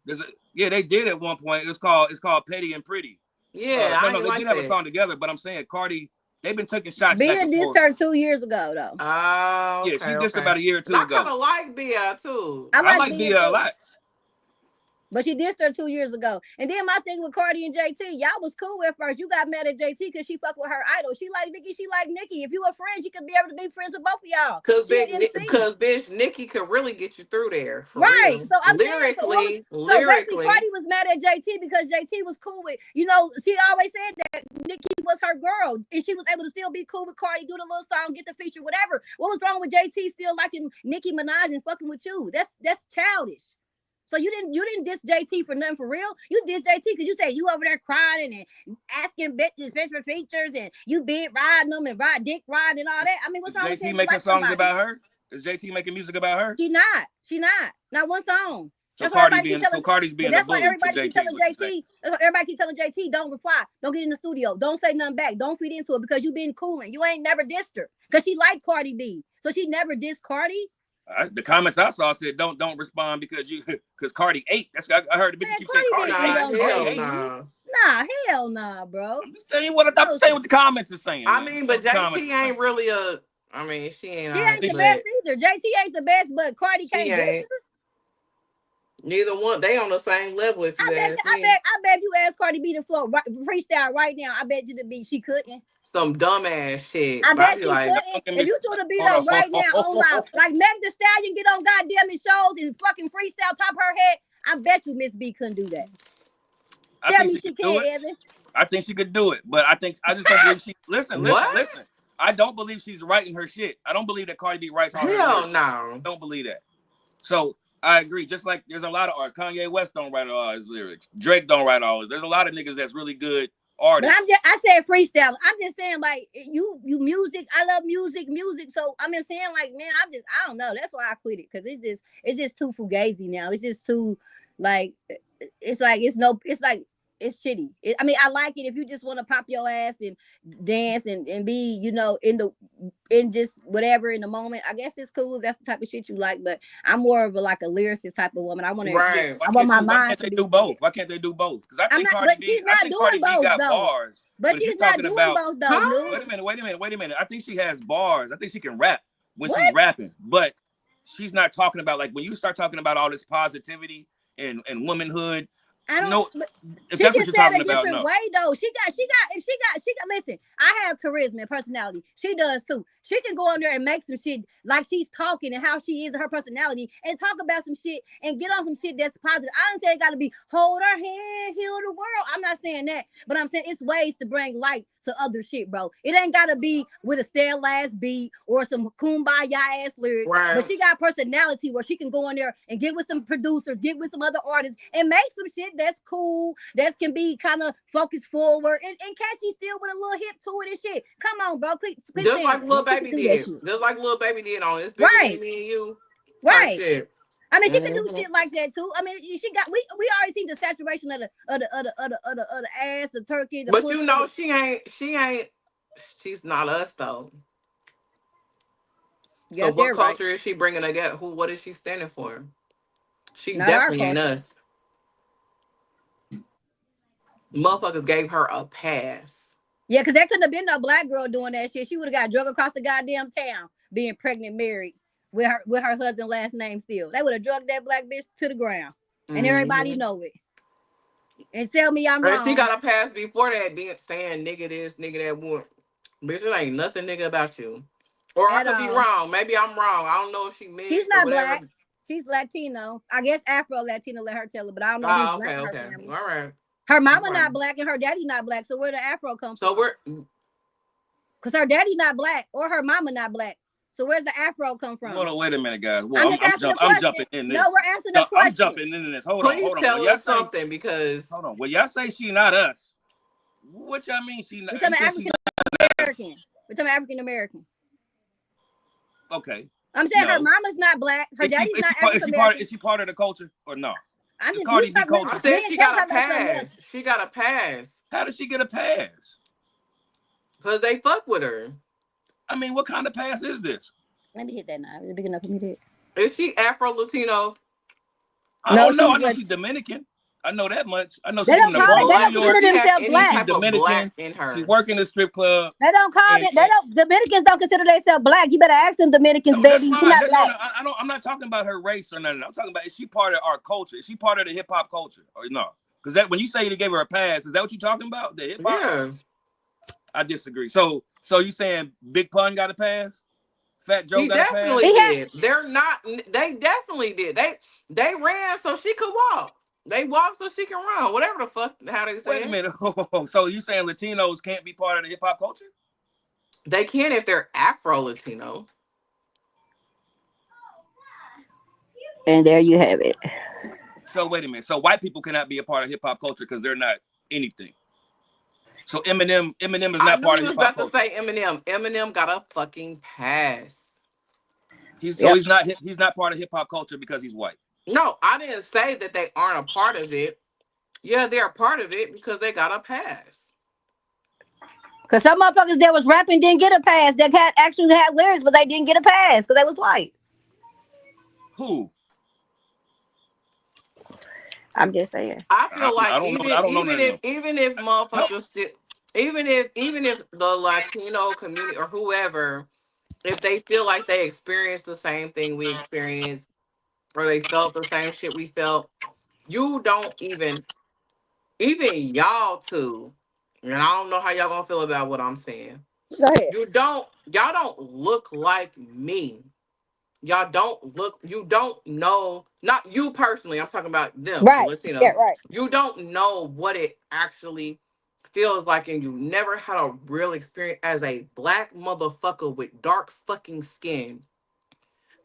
yeah, they did at one point. It's called Petty and Pretty. Yeah, No, I ain't they did like have a that. song together, but I'm saying Cardi, they've been taking shots back Bia and dissed forth. her 2 years ago though. Oh, Yeah, okay, she dissed okay. about a year or Cause two I kind ago. of like Bia too. I I like like Bia Bia a too. lot. But she dissed her 2 years ago. And then my thing with Cardi and JT, y'all was cool at first. You got mad at JT because she fucked with her idol. She like Nicki, she like Nicki. If you a friend, she could be able to be friends with both of y'all. She an MC. Cause bitch, Nikki could really get you through there for Right. real. So I'm saying, Lyrically, so basically lyrically. Cardi was mad at JT because JT was cool with, she always said that Nicki was her girl. And she was able to still be cool with Cardi, do the little song, get the feature, whatever. What was wrong with JT still liking Nicki Minaj and fucking with you? That's childish. So you didn't diss JT for nothing for real. You diss JT because you say you over there crying and asking bitches for features and you big riding them and dick riding and all that. I mean, what's Is wrong with JT saying you making like songs somebody? about her? Is JT making music about her? She not. She not one song. So That's why Cardi everybody keep being, so telling. Cardi's But being a that's why bully to everybody keep JT. telling JT. That's why everybody keep telling JT, don't reply, don't get in the studio, don't say nothing back, don't feed into it because you been cooling. You ain't never dissed her because she liked Cardi B, so she never dissed Cardi. The comments I saw said don't respond because Cardi ate. That's I heard the bitches Man, keep saying Cardi Cardi ate. didn't eat Cardi on hell ate. nah. Nah, hell nah, bro. I'm just telling you what I'm saying. What the comments are saying. I Man. mean, but JT Comments. ain't really a. I mean, she ain't. She Alright, ain't the but best either. JT ain't the best, but Cardi she can't diss ain't. her. Neither one. They on the same level. If you ask me. I bet you ask Cardi B to flow freestyle right now. I bet you to be she couldn't. Some dumbass shit. I But I bet be she like, couldn't. Don't If get you me. threw the beat Hold up on. right now on live, like Meg Thee Stallion get on goddamn shows and fucking freestyle top her head, I bet you Miss B couldn't do that. Tell me she can, Evan. I think she could do it, but I just don't believe she. Listen. what? I don't believe she's writing her shit. I don't believe that Cardi B writes all her Hell lyrics. no. I don't believe that. So I agree. Just like there's a lot of artists. Kanye West don't write all his lyrics. Drake don't write all his. There's a lot of niggas that's really good artists. But I said freestyle. I'm just saying like you music. I love music. So I'm just saying like man, I don't know. That's why I quit it because it's just too fugazi now. It's just too like it's like it's shitty. I mean, I like it if you just want to pop your ass and dance and be, in just whatever in the moment. I guess it's cool if that's the type of shit you like. But I'm more of like a lyricist type of woman. I want to. Right. I want my Why mind can't to they be. do both? Why can't they do both? Because I I'm think not. Cardi But B. she's I not think doing Cardi B both got though. bars. But if she's you're not talking doing about, both though. Huh? Dude. Wait a minute. I think she has bars. I think she can rap when What? she's rapping, but she's not talking about like when you start talking about all this positivity and womanhood. I don't. No, if She that's what just you're said talking a about, different no. way though. She got. Listen, I have charisma and personality. She does too. She can go on there and make some shit like she's talking and how she is and her personality and talk about some shit and get on some shit that's positive. I don't say it got to be hold her hand, heal the world. I'm not saying that, but I'm saying it's ways to bring light to other shit, bro. It ain't got to be with a stale ass beat or some kumbaya ass lyrics. Right. But she got personality where she can go on there and get with some producers, get with some other artists, and make some shit that's cool, that can be kind of focused forward and catchy still with a little hip to it and shit. Come on, bro. Quit Just like Lil she Baby can do that did. shit. Just like Lil Baby did on It's Bigger Right. Than Me and You. Right. Shit. I mean, she can do shit like that too. I mean, she got we already seen the saturation of the ass, the turkey, the But pussy. you know, she's not us though. So Yes, what they're right. culture is she bringing together? What is she standing for? She Not our definitely ain't culture. us. Motherfuckers gave her a pass. Yeah, because there couldn't have been no black girl doing that shit. She would have got drug across the goddamn town, being pregnant, married with her husband last name still. They would have drugged that black bitch to the ground, and everybody know it. And tell me I'm wrong. She got a pass before that, being saying nigga this, nigga that would. Bitch, it ain't nothing nigga about you. Or I could be wrong. Maybe I'm wrong. I don't know if she mixed She's or not whatever. black. She's Latino. I guess Afro Latino let her tell it, but I don't know who's black in her family. All right. Her mama not black and her daddy not black. So where the Afro come from? So we're because her daddy not black or her mama not black. So where's the Afro come from? Hold on, wait a minute, guys. Well, I'm jumping in this. No, we're answering the question. I'm jumping in this. Hold Please on. tell us something because hold on. Well, y'all say she not us. What y'all mean she not? We're talking African American. We're talking African American. Okay. I'm saying her mama's not black. Her daddy's not African American. Is she part of the culture or no? I'm just Cardi B culture. I said she got a pass. She got a pass. How does she get a pass? Because they fuck with her. I mean, what kind of pass is this? Let me hit that now. Is it big enough for me to hit? Is she Afro-Latino? I don't know. I know she's Dominican. I know that much. I know she's from the Bronx, New York. She's Dominican. In her. She work in the strip club. They don't call it. Dominicans don't consider themselves black. You better ask them Dominicans, baby. She's not black. I'm not talking about her race or nothing. I'm talking about, is she part of our culture? Is she part of the hip hop culture or no? Because that when you say they gave her a pass, is that what you're talking about? The hip hop? Yeah. I disagree. So you saying Big Pun got a pass? Fat Joe got a pass? He definitely did. They're not. They definitely did. They ran so she could walk. They walk so she can run. Whatever the fuck, how they say. Wait a minute. So you saying Latinos can't be part of the hip hop culture? They can if they're Afro-Latino. And there you have it. So wait a minute. So white people cannot be a part of hip hop culture because they're not anything. So Eminem is I not knew part you of was hip hop about to culture. say Eminem. Eminem got a fucking pass. Yep. He's not part of hip hop culture because he's white. No, I didn't say that they aren't a part of it. Yeah, they're a part of it because they got a pass. Because some motherfuckers that was rapping didn't get a pass. That actually had lyrics, but they didn't get a pass because they was white. Who? I'm just saying. I feel like I don't know. I don't know none of them. even if Help. motherfuckers even if the Latino community or whoever, if they feel like they experienced the same thing we experienced or they felt the same shit we felt, you don't even y'all too. And I don't know how y'all gonna feel about what I'm saying. Go ahead. Y'all don't look like me. You don't know, not you personally, I'm talking about them, the Right. Yeah, Latinos. right. You don't know what it actually feels like, and you never had a real experience as a black motherfucker with dark fucking skin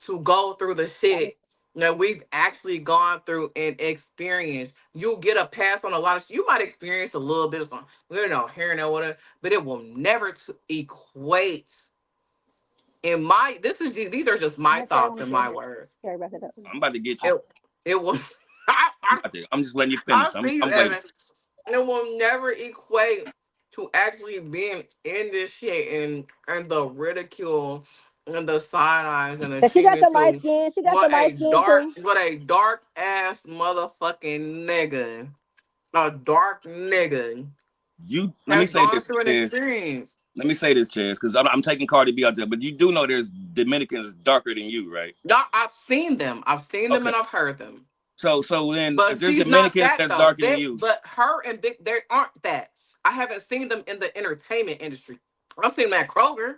to go through the shit that we've actually gone through and experienced. You'll get a pass on a lot of shit. You might experience a little bit of some, here and there, whatever, but it will never to equate. In my, these are just my thoughts and my words. Sorry about that. I'm about to get you. It it will. I'm just letting you I finish. see you, I'm waiting. Evan. It will never equate to actually being in this shit and the ridicule and the side eyes and the Cause she got treatment the light to skin. She got the light skin too. what a dark ass motherfucking nigga, a dark nigga You let me has say gone this, through an Chaz. experience. Let me say this, Chaz, because I'm taking Cardi B out there, but you do know there's Dominicans darker than you, right? Y'all, I've seen them. I've seen them Okay. and I've heard them. So then if But there's she's not Dominicans that that's though. darker than you, But her and Big, they aren't that. I haven't seen them in the entertainment industry. I've seen them at Kroger.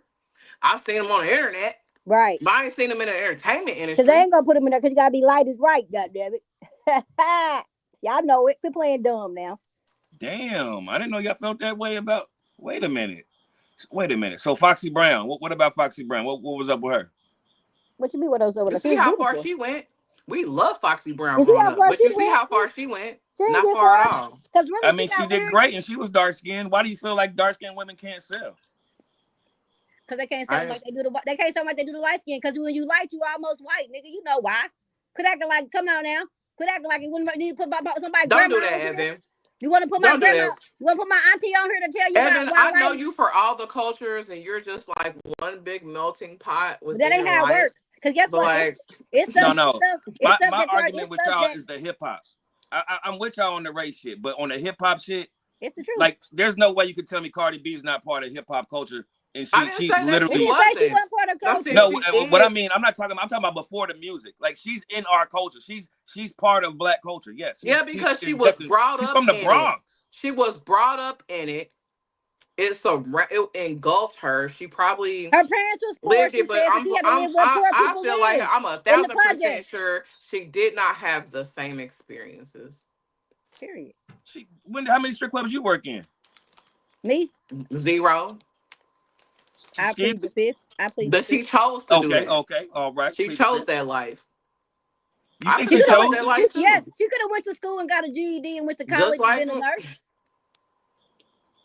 I've seen them on the internet. Right. But I ain't seen them in the entertainment Cause they industry. ain't gonna put him in there because you gotta be light as right, goddamn it. Y'all know it. Quit playing dumb now. damn, I didn't know y'all felt that way about. Wait a minute. Wait a minute. So Foxy Brown, what about Foxy Brown? What was up with her? What you mean with those over You there? She see was how far beautiful. she went? We love Foxy Brown You see growing how up. far But she you see went? how far she went? She didn't Not get far at far. all. Cause I really, she mean, she got did lyrics. great and she was dark skinned. Why do you feel like dark skinned women can't sell? Cause they can't sound I like they do the. They can't sound like they do the light skin. Cause when you light, you almost white, nigga. You know why? Quit acting like. Come on now. Quit acting like you wouldn't need to put somebody don't do grandma that, on here. Evan. You want to put my Don't do grandma? that. You want to put my auntie on here to tell you about Evan, why I know light? you for all the cultures and you're just like one big melting pot But that within ain't your how it life. works. Cause guess But what? like, It's stuff. No, It's no. stuff. It's My stuff my that Cardi. It's argument with stuff y'all that. is the hip hop. I'm with y'all on the race shit, but on the hip hop shit, It's the truth. like there's no way you could tell me Cardi B is not part of hip hop culture, and I didn't she's say that We she literally didn't say she wasn't. wasn't part of I'm saying culture. no. she What I is. mean, I'm talking about before the music. Like she's in our culture. She's part of black culture. Yes, Yeah, she because she is was definitely. brought She's up from the in it. Bronx. She was brought up in it. It engulfed her. She probably Her parents was poor. lived She it, but said so she had to live where poor I people feel like live I'm a in the thousand percent project. sure she did not have the same experiences. Period. How many strip clubs you work in? Me, Zero. I Excuse plead me? the fifth. I plead the But fifth. she chose to do Okay, that. okay, all right. She Plead the chose fifth. that life. You I think could She she have could have chose went. chose that it? life Yeah, too. she could have went to school and got a GED and went to Just college and like been a nurse.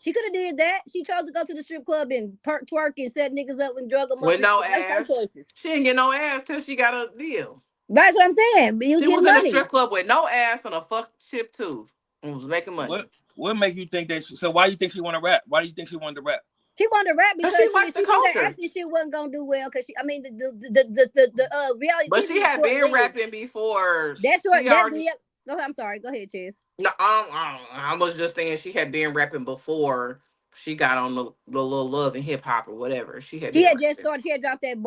She could have did that. She chose to go to the strip club and twerk and set niggas up and drug them up with and no shit. That's her ass. choices. She didn't get no ass till she got a deal. That's what I'm saying. But you She get was in a money. strip club with no ass and a fuck chip tooth and was making money. What make you think that? So why do you think she want to rap? Why do you think she wanted to rap? She wanted to rap Cause she because liked the she knew that culture. acting shit wasn't gonna do well. Cause I mean, the reality But TV she is had short been lived. rapping before. That's short. She already. Go ahead. I'm sorry. Go ahead, Chase. No, I was just saying she had been rapping before she got on the little love and hip hop or whatever. She had She been had just rapping. started. She had dropped that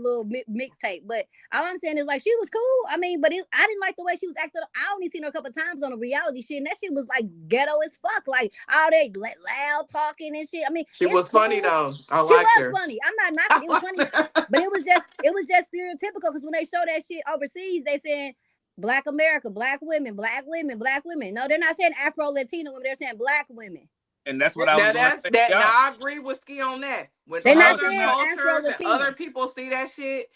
little mixtape. But all I'm saying is like she was cool. I mean, but I didn't like the way she was acting. I only seen her a couple of times on a reality shit, and that shit was like ghetto as fuck. Like all that loud talking and shit. I mean, She it's was funny cool. though. I She liked was her. funny. I'm not knocking. I It was liked funny, her. but it was just stereotypical because when they show that shit overseas, they saying Black America, black women, black women, black women. No, they're not saying Afro Latino women. They're saying black women. and that's what I was Now going to that's say to that. Now y'all. I agree with Ski on that. When So They're how not is she other saying not? Afro cultures and other Latina. people see that shit,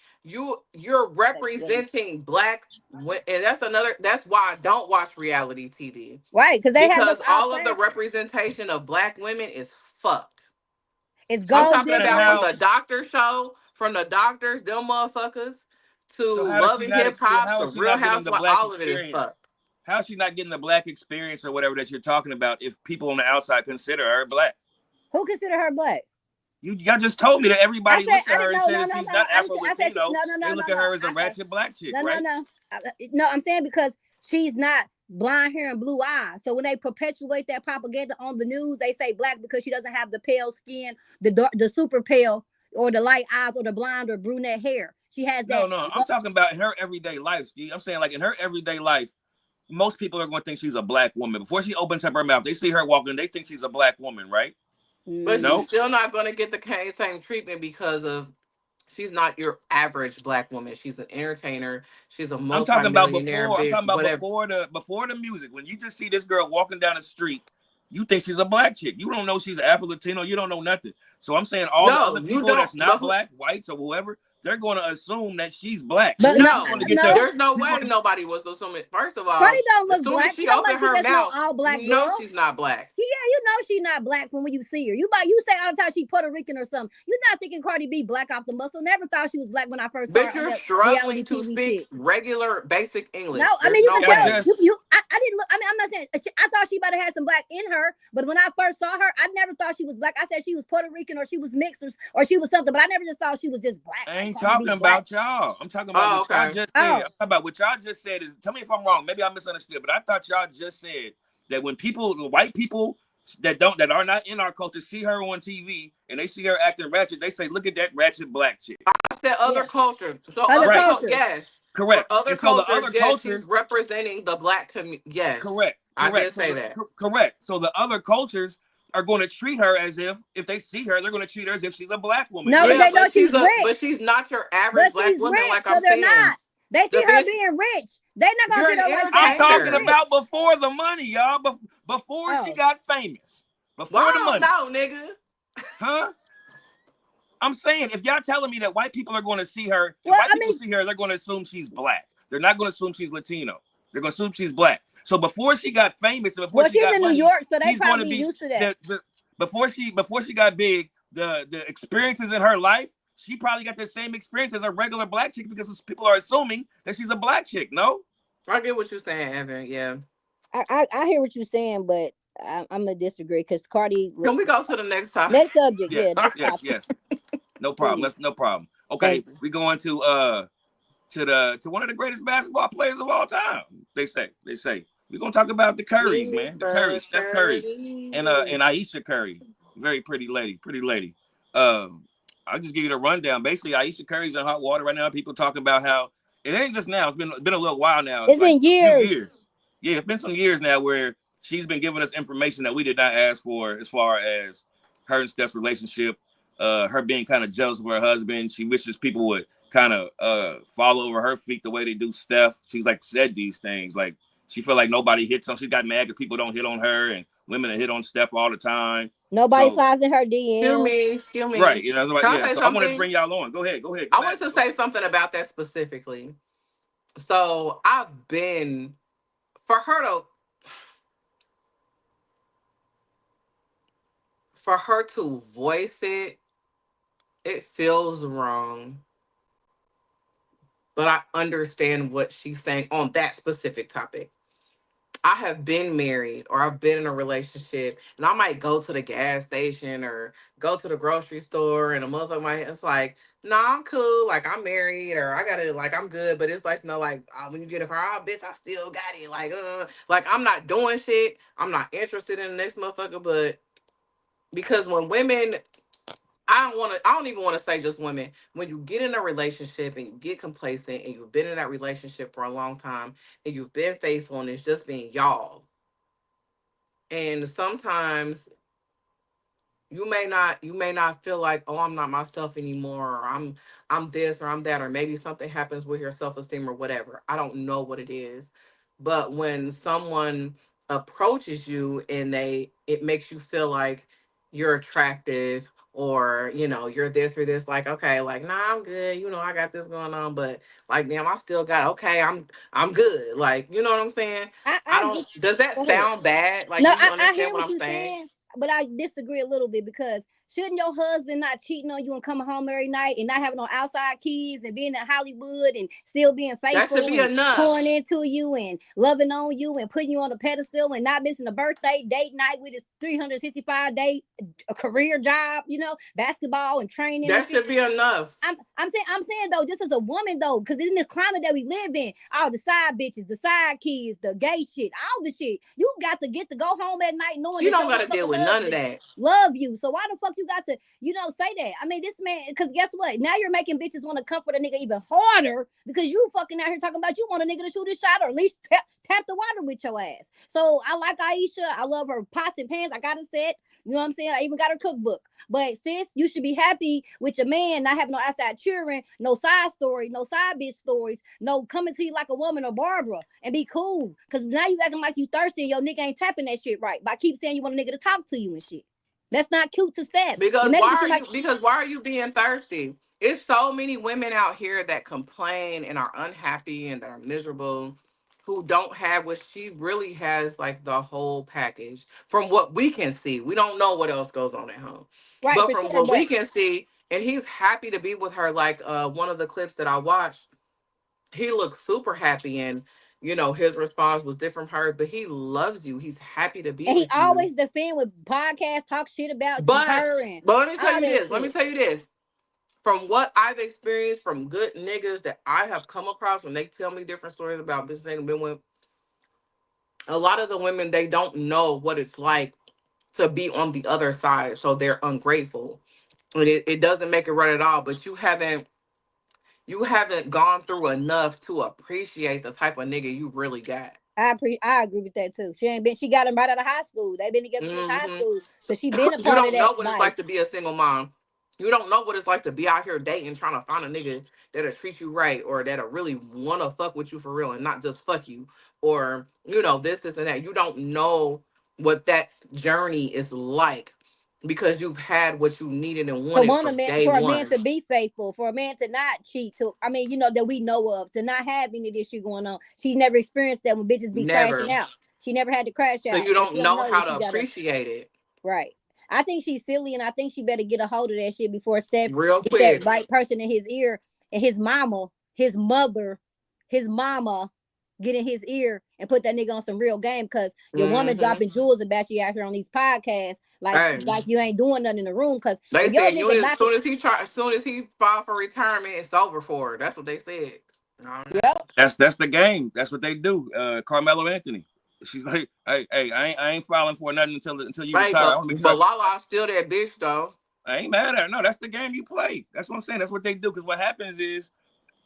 you're representing black, and that's another. That's why I don't watch reality TV, Right, because they have us because all all of the class. representation of black women is fucked. It's I'm So gold talking then diggers. about from how? the doctor show, from the doctors, them motherfuckers, So to how does Love she and not Hip experience? Hop How to is she Real not getting the Housewives. black All of it is experience? fucked. How is she not getting the black experience or whatever that you're talking about if people on the outside consider her black? Who consider her black? Y'all just told me that I everybody said looks at I her didn't and know. says No, that no, she's no. not I didn't Afro say. I said she, Latino. no, no, They no, no, look at no. her as a Okay, ratchet black chick, no, no, right? no. No, I'm saying because she's not blonde hair and blue eyes. So when they perpetuate that propaganda on the news, they say black because she doesn't have the pale skin, the dark, the super pale, or the light eyes, or the blonde or brunette hair. She has No, that. no. I'm talking about in her everyday life, Ski. I'm saying like in her everyday life, most people are going to think she's a black woman. Before she opens up her mouth, they see her walking, they think she's a black woman, right? But Mm, she's No? still not going to get the same treatment because of she's not your average black woman. She's an entertainer. She's a I'm talking about multimillionaire, before. I'm big talking about whatever. before the music. When you just see this girl walking down the street, you think she's a black chick. You don't know she's Afro Latino. You don't know nothing. So I'm saying all the No, other you people don't. that's not black, whites or whoever, they're going to assume that she's black. but no, She's going to No, get no. the. there's no She's way going to. nobody was assuming. First of Cardi all, don't as look soon as black. You she talking about opened she her just no mouth, all black you know girl? she's not black. Yeah, you know she not black when you see her. You say all the time she Puerto Rican or something. You're not thinking Cardi B black off the muscle. Never thought she was black when I first saw But her on you're that struggling reality to TV speak shit. regular, basic No, English. I There's mean you no can Yeah, tell. way. just. I didn't look. I mean, I'm not saying. I thought she better have some black in her, but when I first saw her, I never thought she was black. I said she was Puerto Rican or she was mixed or she was something, but I never just thought she was just black. I Like ain't Cardi talking B black. about y'all. I'm talking about Oh, what y'all okay. just said. I'm Oh, talking about what y'all just said is. Tell me if I'm wrong. Maybe I misunderstood, but I thought y'all just said that when people, the white people that are not in our culture, see her on TV and they see her acting ratchet, they say, "Look at that ratchet black chick." I said other yeah. cultures. So Other other Right. cultures. yes. For Correct. other And so the cultures, other yes, she's cultures, representing the black community. Yes, correct, I correct. did So say that. correct. So the other cultures are going to treat her as if they see her, they're going to treat her as if she's a black woman, No, because right? Yeah, they know she's but rich. she's not your average But black she's woman. rich, Like so I'm they're saying, not. They see the her bitch, being rich. They're not gonna you're sit an there like that. I'm She's talking entertainer. rich. about before the money, y'all. Before she Oh, got famous, Well, before the I don't money, know, nigga. huh? I'm saying if y'all telling me that white people are going to see her, if well, white I people mean, see her, they're going to assume she's black. They're not going to assume she's Latino. They're going to assume she's black. So before she got famous and before well, she she's got in New money, York, so they she's going to probably be used to that. the before she got big, the experiences in her life, she probably got the same experience as a regular black chick because people are assuming that she's a black chick. No, I get what you're saying, Evan. Yeah. I hear what you're saying, but I'm gonna disagree because Cardi. Can we go to the next topic? Next subject, yeah, yes, next yes, topic, yes. No problem. please. That's no problem. Okay, Thank you. we going to one of the greatest basketball players of all time. They say we're gonna talk about the Currys, man. The Currys, Steph Curry, and Aisha Curry, very pretty lady. I'll just give you the rundown. Basically, Aisha Curry's in hot water right now. People talking about how it ain't just now. It's been a little while now. It's It's like been a few years. years. Yeah, it's been some years now where she's been giving us information that we did not ask for as far as her and Steph's relationship. Her being kind of jealous of her husband. She wishes people would kind of fall over her feet the way they do Steph. She's like said these things. Like she felt like nobody hits on. She got mad because people don't hit on her and women that hit on Steph all the time. Nobody So slides in her Excuse DMs. me, excuse right, me. like, Can I yeah. say So I wanted to something? bring y'all on. Go ahead, I go wanted ahead, to go say ahead. something about that specifically. So I've been for her to voice it, it feels wrong. But I understand what she's saying on that specific topic. I have been married or I've been in a relationship and I might go to the gas station or go to the grocery store and a motherfucker might, it's like, nah, I'm cool. Like I'm married or I got it. Like I'm good. But it's like, no, like when you get a car, oh, bitch, I still got it. Like I'm not doing shit. I'm not interested in the next motherfucker. But because when women I don't even want to say just women. When you get in a relationship and you get complacent and you've been in that relationship for a long time and you've been faithful and it's just been y'all. And sometimes you may not feel like, oh, I'm not myself anymore, or I'm this or I'm that, or maybe something happens with your self-esteem or whatever. I don't know what it is. But when someone approaches you and it makes you feel like you're attractive, or you're this or this, like, okay, like, nah, I'm good, I got this going on, but like, damn, I still got, okay, I'm good, like, you know what I'm saying? I I don't, get. does that Go ahead. sound bad? Like, No, do you I understand hear what what I'm you're saying? saying, but I disagree a little bit because shouldn't your husband not cheating on you and coming home every night and not having no outside keys and being in Hollywood and still being That should faithful be and enough. pouring into you and loving on you and putting you on a pedestal and not missing a birthday, date night with his 365-day career job, basketball and training and That shit. should be enough. I'm saying though, just as a woman though, because in the climate that we live in, all the side bitches, the side kids, the gay shit, all the shit, you got to get to go home at night knowing She that don't your got to deal motherfucking with none of husband that. love you. So why the fuck you got to, say that? I mean, this man, because guess what? Now you're making bitches want to comfort a nigga even harder because you fucking out here talking about you want a nigga to shoot his shot or at least tap the water with your ass. So I like Aisha. I love her pots and pans. I got a set. You know what I'm saying? I even got her cookbook. But sis, you should be happy with your man not having no outside cheering, no side story, no side bitch stories, no coming to you like a woman or Barbara, and be cool. Cause now you acting like you thirsty and your nigga ain't tapping that shit right by keep saying you want a nigga to talk to you and shit. That's not cute to stab. You Because making why it are seem like you because why are you being thirsty? It's so many women out here that complain and are unhappy and that are miserable, who don't have what she really has, like the whole package. From what we can see, we don't know what else goes on at home. right But for from sure. what But we can see, and he's happy to be with her, like one of the clips that I watched, he looked super happy, and his response was different from her, but he loves you. He's happy to be and he with you. always defend with podcasts, talk shit about But her and but let me tell all you that this. Let me shit. tell you this. From what I've experienced from good niggas that I have come across, when they tell me different stories about bitches they've been with, a lot of the women, they don't know what it's like to be on the other side, so they're ungrateful. And it doesn't make it right at all. But you haven't gone through enough to appreciate the type of nigga you really got. I agree with that too. She ain't been. She got him right out of high school. They've been together since high hmm school, So so she been a you part of don't that know what it's life. like to be a single mom. You don't know what it's like to be out here dating, trying to find a nigga that'll treat you right, or that'll really want to fuck with you for real and not just fuck you, or this, and that. You don't know what that journey is like because you've had what you needed and To wanted want a from man, day for a man one. to be faithful, for a man to not cheat, to I mean, that we know of, to not have any of this shit going on. She's never experienced that when bitches be crashing Never. out. She never had to crash So out, you so she don't don't know know how what to she got to. appreciate it. Right. I think she's silly, and I think she better get a hold of that shit before Steph Real get that quick. right person in his ear, and his mama, his mother, his mama get in his ear and put that nigga on some real game. Cause your woman hmm dropping jewels about you out here on these podcasts, like Hey, you ain't doing nothing in the room. Cause they if your said you nigga as knocking, soon as as soon as he filed for retirement, it's over for her. That's what they said. I don't know. yep, That's the game. That's what they do. Carmelo Anthony. She's like, hey, I ain't filing for nothing until you Right, retire. I but want to make sure but Lala's still that bitch though. I ain't mad at her. No, that's the game you play. That's what I'm saying. That's what they do. Because what happens is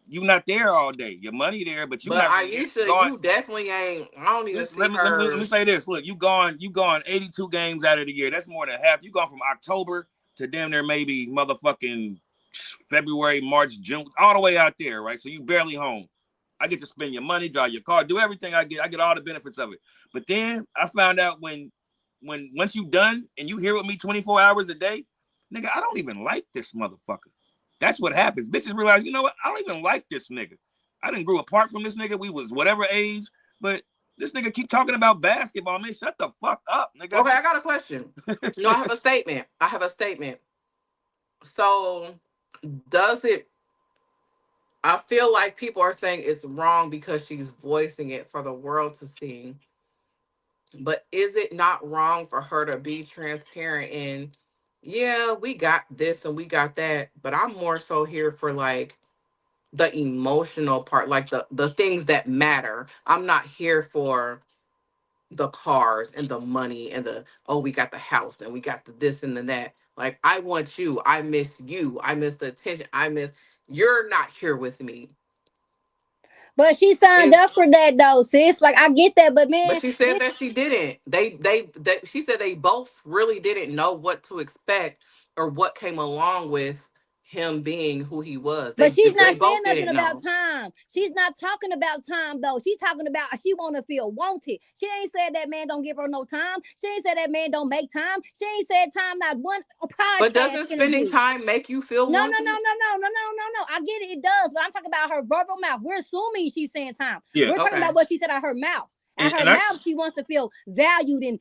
you not there all day. Your money there, but you But not really there. You Aisha, gone. you definitely ain't. I don't even Listen, see let me her. say this. Look, you gone 82 games out of the year. That's more than half. You gone from October to damn near maybe motherfucking February, March, June, all the way out there, right? So you barely home. I get to spend your money, drive your car, do everything I get all the benefits of it. But then I found out when once you done and you here with me 24 hours a day, nigga, I don't even like this motherfucker. That's what happens. Bitches realize, you know what? I don't even like this nigga. I didn't grew apart from this nigga. We was whatever age, but this nigga keep talking about basketball, man. Shut the fuck up, nigga. I Okay, I just got a question. No, I have a statement. I have a statement. So, does it? I feel like people are saying it's wrong because she's voicing it for the world to see. But is it not wrong for her to be transparent and, yeah, we got this and we got that, but I'm more so here for like the emotional part, like the things that matter. I'm not here for the cars and the money and the, oh, we got the house and we got the this and the that. Like, I want you. I miss you. I miss the attention. I miss, you're not here with me. but she signed It's up for that though, sis. Like I get that, but But man, she said this that she didn't. She said they both really didn't know what to expect or what came along with him being who he was. But she's They not saying both nothing didn't about know. time. She's not talking about time though. She's talking about she want to feel wanted. She ain't said that man don't give her no time. She ain't said that man don't make time. She ain't said time not one But podcast doesn't spending interview. time make you feel No, no, no, wanted? no, no, no, no, no, no. I get it, it does, but I'm talking about her verbal mouth. We're assuming she's saying time. Yeah, We're talking Okay. about what she said out her mouth. At her and I mouth, she wants to feel valued and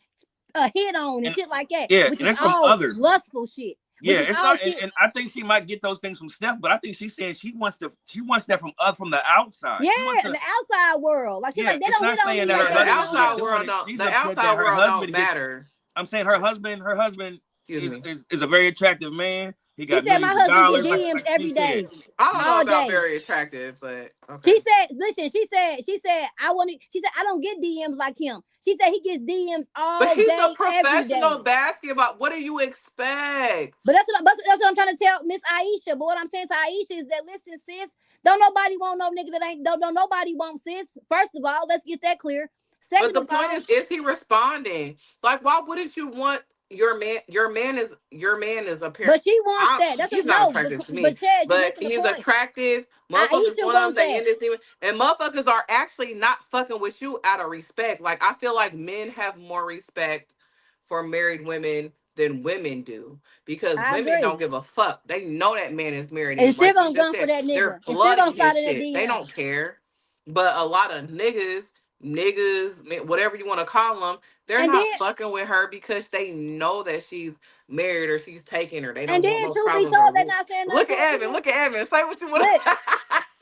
hit on and and shit like that, yeah, which and is that's from all others. lustful shit. Yeah, Which is it's all not, shit. and I think she might get those things from Steph, but I think she's saying she wants that from the outside. Yeah, She wants to. the outside world. Like she's Yeah, like, they it's don't not hit on saying me that like her But they the hit husband's on good her. at doing it. She's the upset outside that her world husband don't gets. matter. I'm saying her husband Excuse me. is a very attractive man. He She got said my millions of husband get dollars, DMs like she every said. day, I don't know all about day. very attractive, but okay. She said, listen, she said, I want to, she said, I don't get DMs like him. She said he gets DMs But all he's a day, every day. professional basketball. What do you expect? But that's what I'm trying to tell Miss Aisha. But what I'm saying to Aisha is that listen, sis, don't nobody want no nigga that ain't don't nobody want sis. First of all, let's get that clear. But Second the of point all, is he responding? Like, why wouldn't you want your man? Your man is apparent. but she wants that. That's He's what not no. attractive to But me, Chad, you but missing the he's point. attractive. Motherfuckers Aisha want him. wants They that. in this demon, and motherfuckers are actually not fucking with you out of respect. Like I feel like men have more respect for married women than women do because I women agree. don't give a fuck. They know that man is married, And and still like you gonna just gun for said, that they're nigga. And still flooding gonna slide his in that shit. They DM. don't care. But a lot of niggas, whatever you want to call them, they're And then not fucking with her because they know that she's married or she's taken or they and don't want then no truth be problems told, or they're not saying nothing look to at her Evan. either. Look at Evan. Say what you want Look, to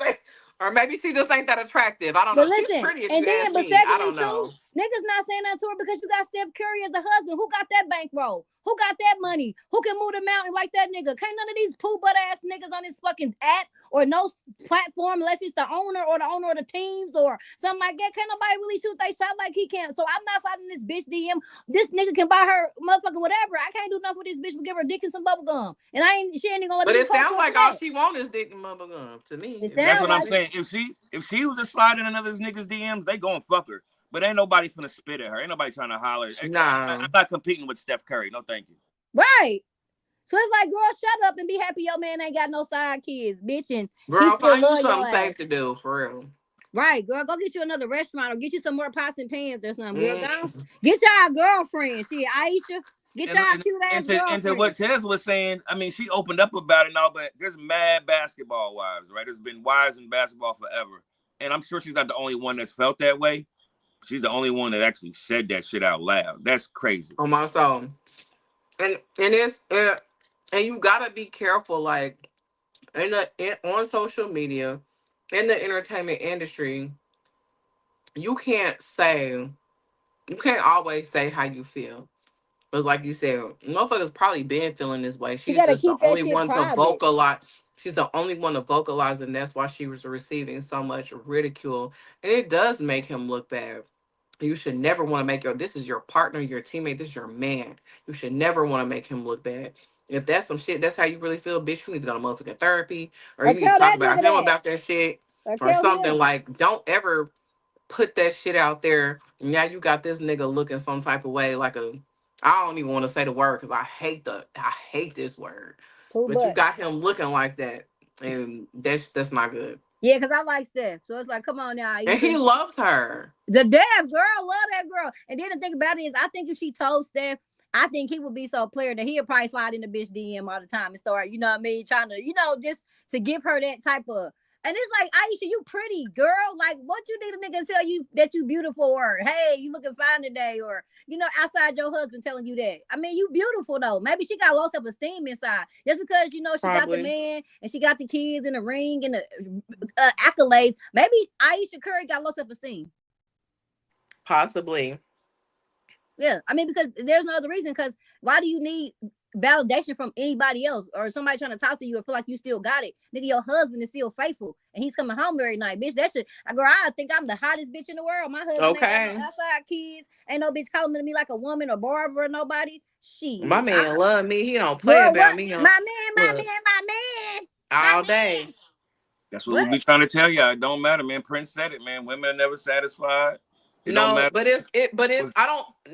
say. Or maybe she just ain't that attractive. I don't but know. She's listen, pretty if and you then, ask but me. I secondly, don't too, know. niggas not saying nothing to her because you got Steph Curry as a husband. Who got that bankroll? Who got that money? Who can move the mountain like that nigga? Can't none of these poo butt ass niggas on this fucking app or no platform unless it's the owner of the teams or something like that. Can't nobody really shoot they shot like he can. So I'm not sliding this bitch DM. This nigga can buy her motherfucking whatever. I can't do nothing with this bitch but give her dick and some bubble gum. And she ain't even gonna let But me it report to sounds her for like all that. she wants is dick and bubble gum to me. It If you That's sounds what ask I'm like me. saying. If she was just sliding another niggas DMs, they gonna fuck her. But ain't nobody finna spit at her. Ain't nobody trying to holler. I'm Nah. not competing with Steph Curry. No, thank you. right. So it's like, girl, shut up and be happy your man ain't got no side kids, bitch, and he Girl, still find you love your something safe ass. to do for real. Right, girl, go get you another restaurant or get you some more pots and pans or something, girl. Go Mm. get y'all girlfriend. Shit, Aisha, get And y'all and, cute ass and to what girlfriend. Tez was saying, I mean, she opened up about it and all, but there's mad basketball wives, right? There's been wives in basketball forever, and I'm sure she's not the only one that's felt that way. She's the only one that actually said that shit out loud. That's crazy. On my soul. And it's and you gotta be careful, like on social media, in the entertainment industry, you can't say you can't always say how you feel. Because like you said, motherfuckers probably been feeling this way. You She's gotta just the keep that only shit one to private. vocalize. She's the only one to vocalize, and that's why she was receiving so much ridicule. And it does make him look bad. You should never want to make this is your partner, your teammate, this is your man. You should never want to make him look bad. If that's some shit, that's how you really feel, bitch, you need to go to motherfucking therapy or Or you need to tell talk that about nigga him that. about that shit Or or tell something. him. Like, don't ever put that shit out there. Now you got this nigga looking some type of way like a I don't even want to say the word because I hate this word. Pooh But you butt. got him looking like that. And that's not good. Yeah, because I like Steph. So it's like, come on now, And he Aisha. loves her. The damn girl, love that girl. And then the thing about it is, I think if she told Steph, I think he would be so clear that he'll probably slide in the bitch DM all the time and start, you know what I mean, trying to, just to give her that type of. And it's like, Aisha, you pretty girl. Like, what you need a nigga to tell you that you beautiful or hey, you looking fine today or outside your husband telling you that. I mean, you beautiful though. Maybe she got low self esteem inside just because she got the Probably. man and she got the kids and the ring and the accolades. Maybe Aisha Curry got low self esteem. Possibly. Yeah, I mean, because there's no other reason. Because why do you need validation from anybody else or somebody trying to talk to you or feel like you still got it? Nigga, your husband is still faithful and he's coming home every night, bitch. That shit, girl, I think I'm the hottest bitch in the world. My husband ain't got no Okay. outside kids, ain't no bitch calling me like a woman or Barbara or nobody. My Shit, man love me. He don't play girl, about what? me My on man, my look man, my man, my all day. man. That's what we What? be trying to tell y'all. It don't matter, man. Prince said it, man. Women are never satisfied. It don't No, matter. but it's I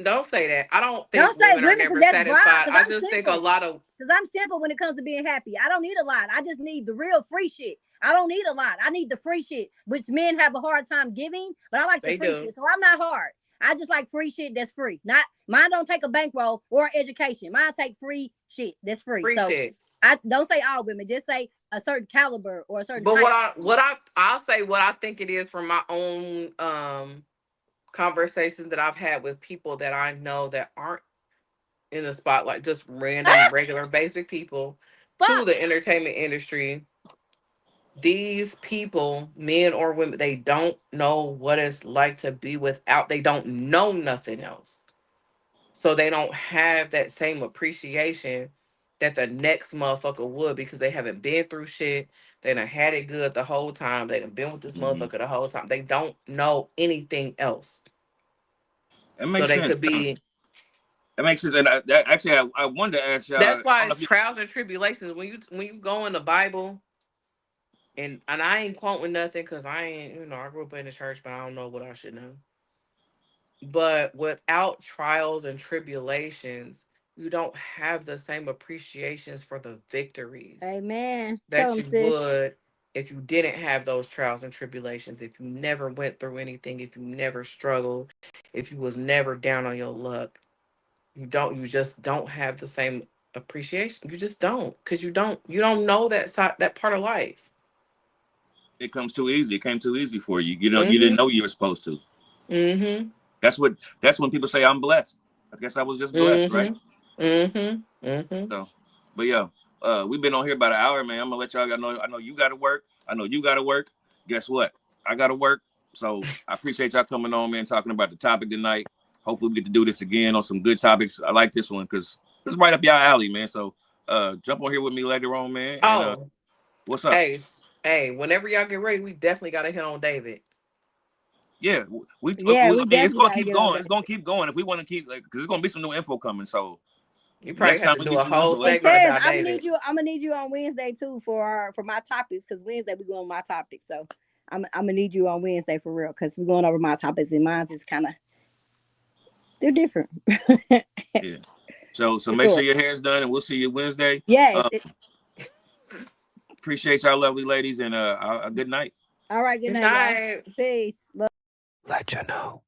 don't say that. I don't think Don't say women are women because never that's wrong. satisfied. Because I I'm just think a simple. lot of Because I'm simple when it comes to being happy. I don't need a lot. I just need the real free shit. I don't need a lot. I need the free shit, which men have a hard time giving. But I like the they free do. shit, so I'm not hard. I just like free shit that's free. Not mine. Don't take a bankroll or education. Mine take free shit that's free. Free So shit. I don't say all women. Just say a certain caliber or a certain But type. I'll say what I think it is from my own conversations that I've had with people that I know that aren't in the spotlight, just random, regular, basic people to Fuck. the entertainment industry. These people, men or women, they don't know what it's like to be without, they don't know nothing else. So they don't have that same appreciation that the next motherfucker would because they haven't been through shit. They done had it good the whole time. They done been with this Mm-hmm. motherfucker the whole time. They don't know anything else. That So makes they sense. could be. That makes sense. And I wanted to ask y'all. I That's why don't know it's if you. trials and tribulations. When you go in the Bible, and I ain't quoting nothing because I ain't, I grew up in the church, but I don't know what I should know. But without trials and tribulations, you don't have the same appreciations for the victories Amen. Tell that them, you sis. would if you didn't have those trials and tribulations, if you never went through anything, if you never struggled, if you was never down on your luck. You just don't have the same appreciation. You just don't, because you don't know that part of life. It comes too easy. It came too easy for you. You know, you didn't Mm-hmm. know you were supposed to. Mm-hmm. That's when people say I'm blessed. I guess I was just blessed, right? Mm-hmm. Mm-hmm. Mm-hmm. So, but yeah, we've been on here about an hour, man. I'm gonna let y'all. I know you got to work. I know you got to work. Guess what? I got to work. So I appreciate y'all coming on, man, talking about the topic tonight. Hopefully we get to do this again on some good topics. I like this one because it's right up y'all alley, man. So jump on here with me later on, man. And Oh, what's up? hey, hey, whenever y'all get ready, we definitely gotta hit on David. Yeah, Yeah, I we mean, it's definitely gonna gotta keep get on going. that. It's gonna keep going if we want to keep like because there's gonna be some new info coming. So You probably next have time to we do get a some new whole info, And segment Tez, about David. I'm gonna need you on Wednesday too for my topics because Wednesday we go on my topics. So I'm gonna need you on Wednesday for real because we're going over my topics and mine's is kind of they're different. yeah. So For make sure. sure your hair's done, and we'll see you Wednesday. Yes. Appreciate y'all, lovely ladies, and a good night. All right. Good Good night, y'all. night. Peace. LetCha know.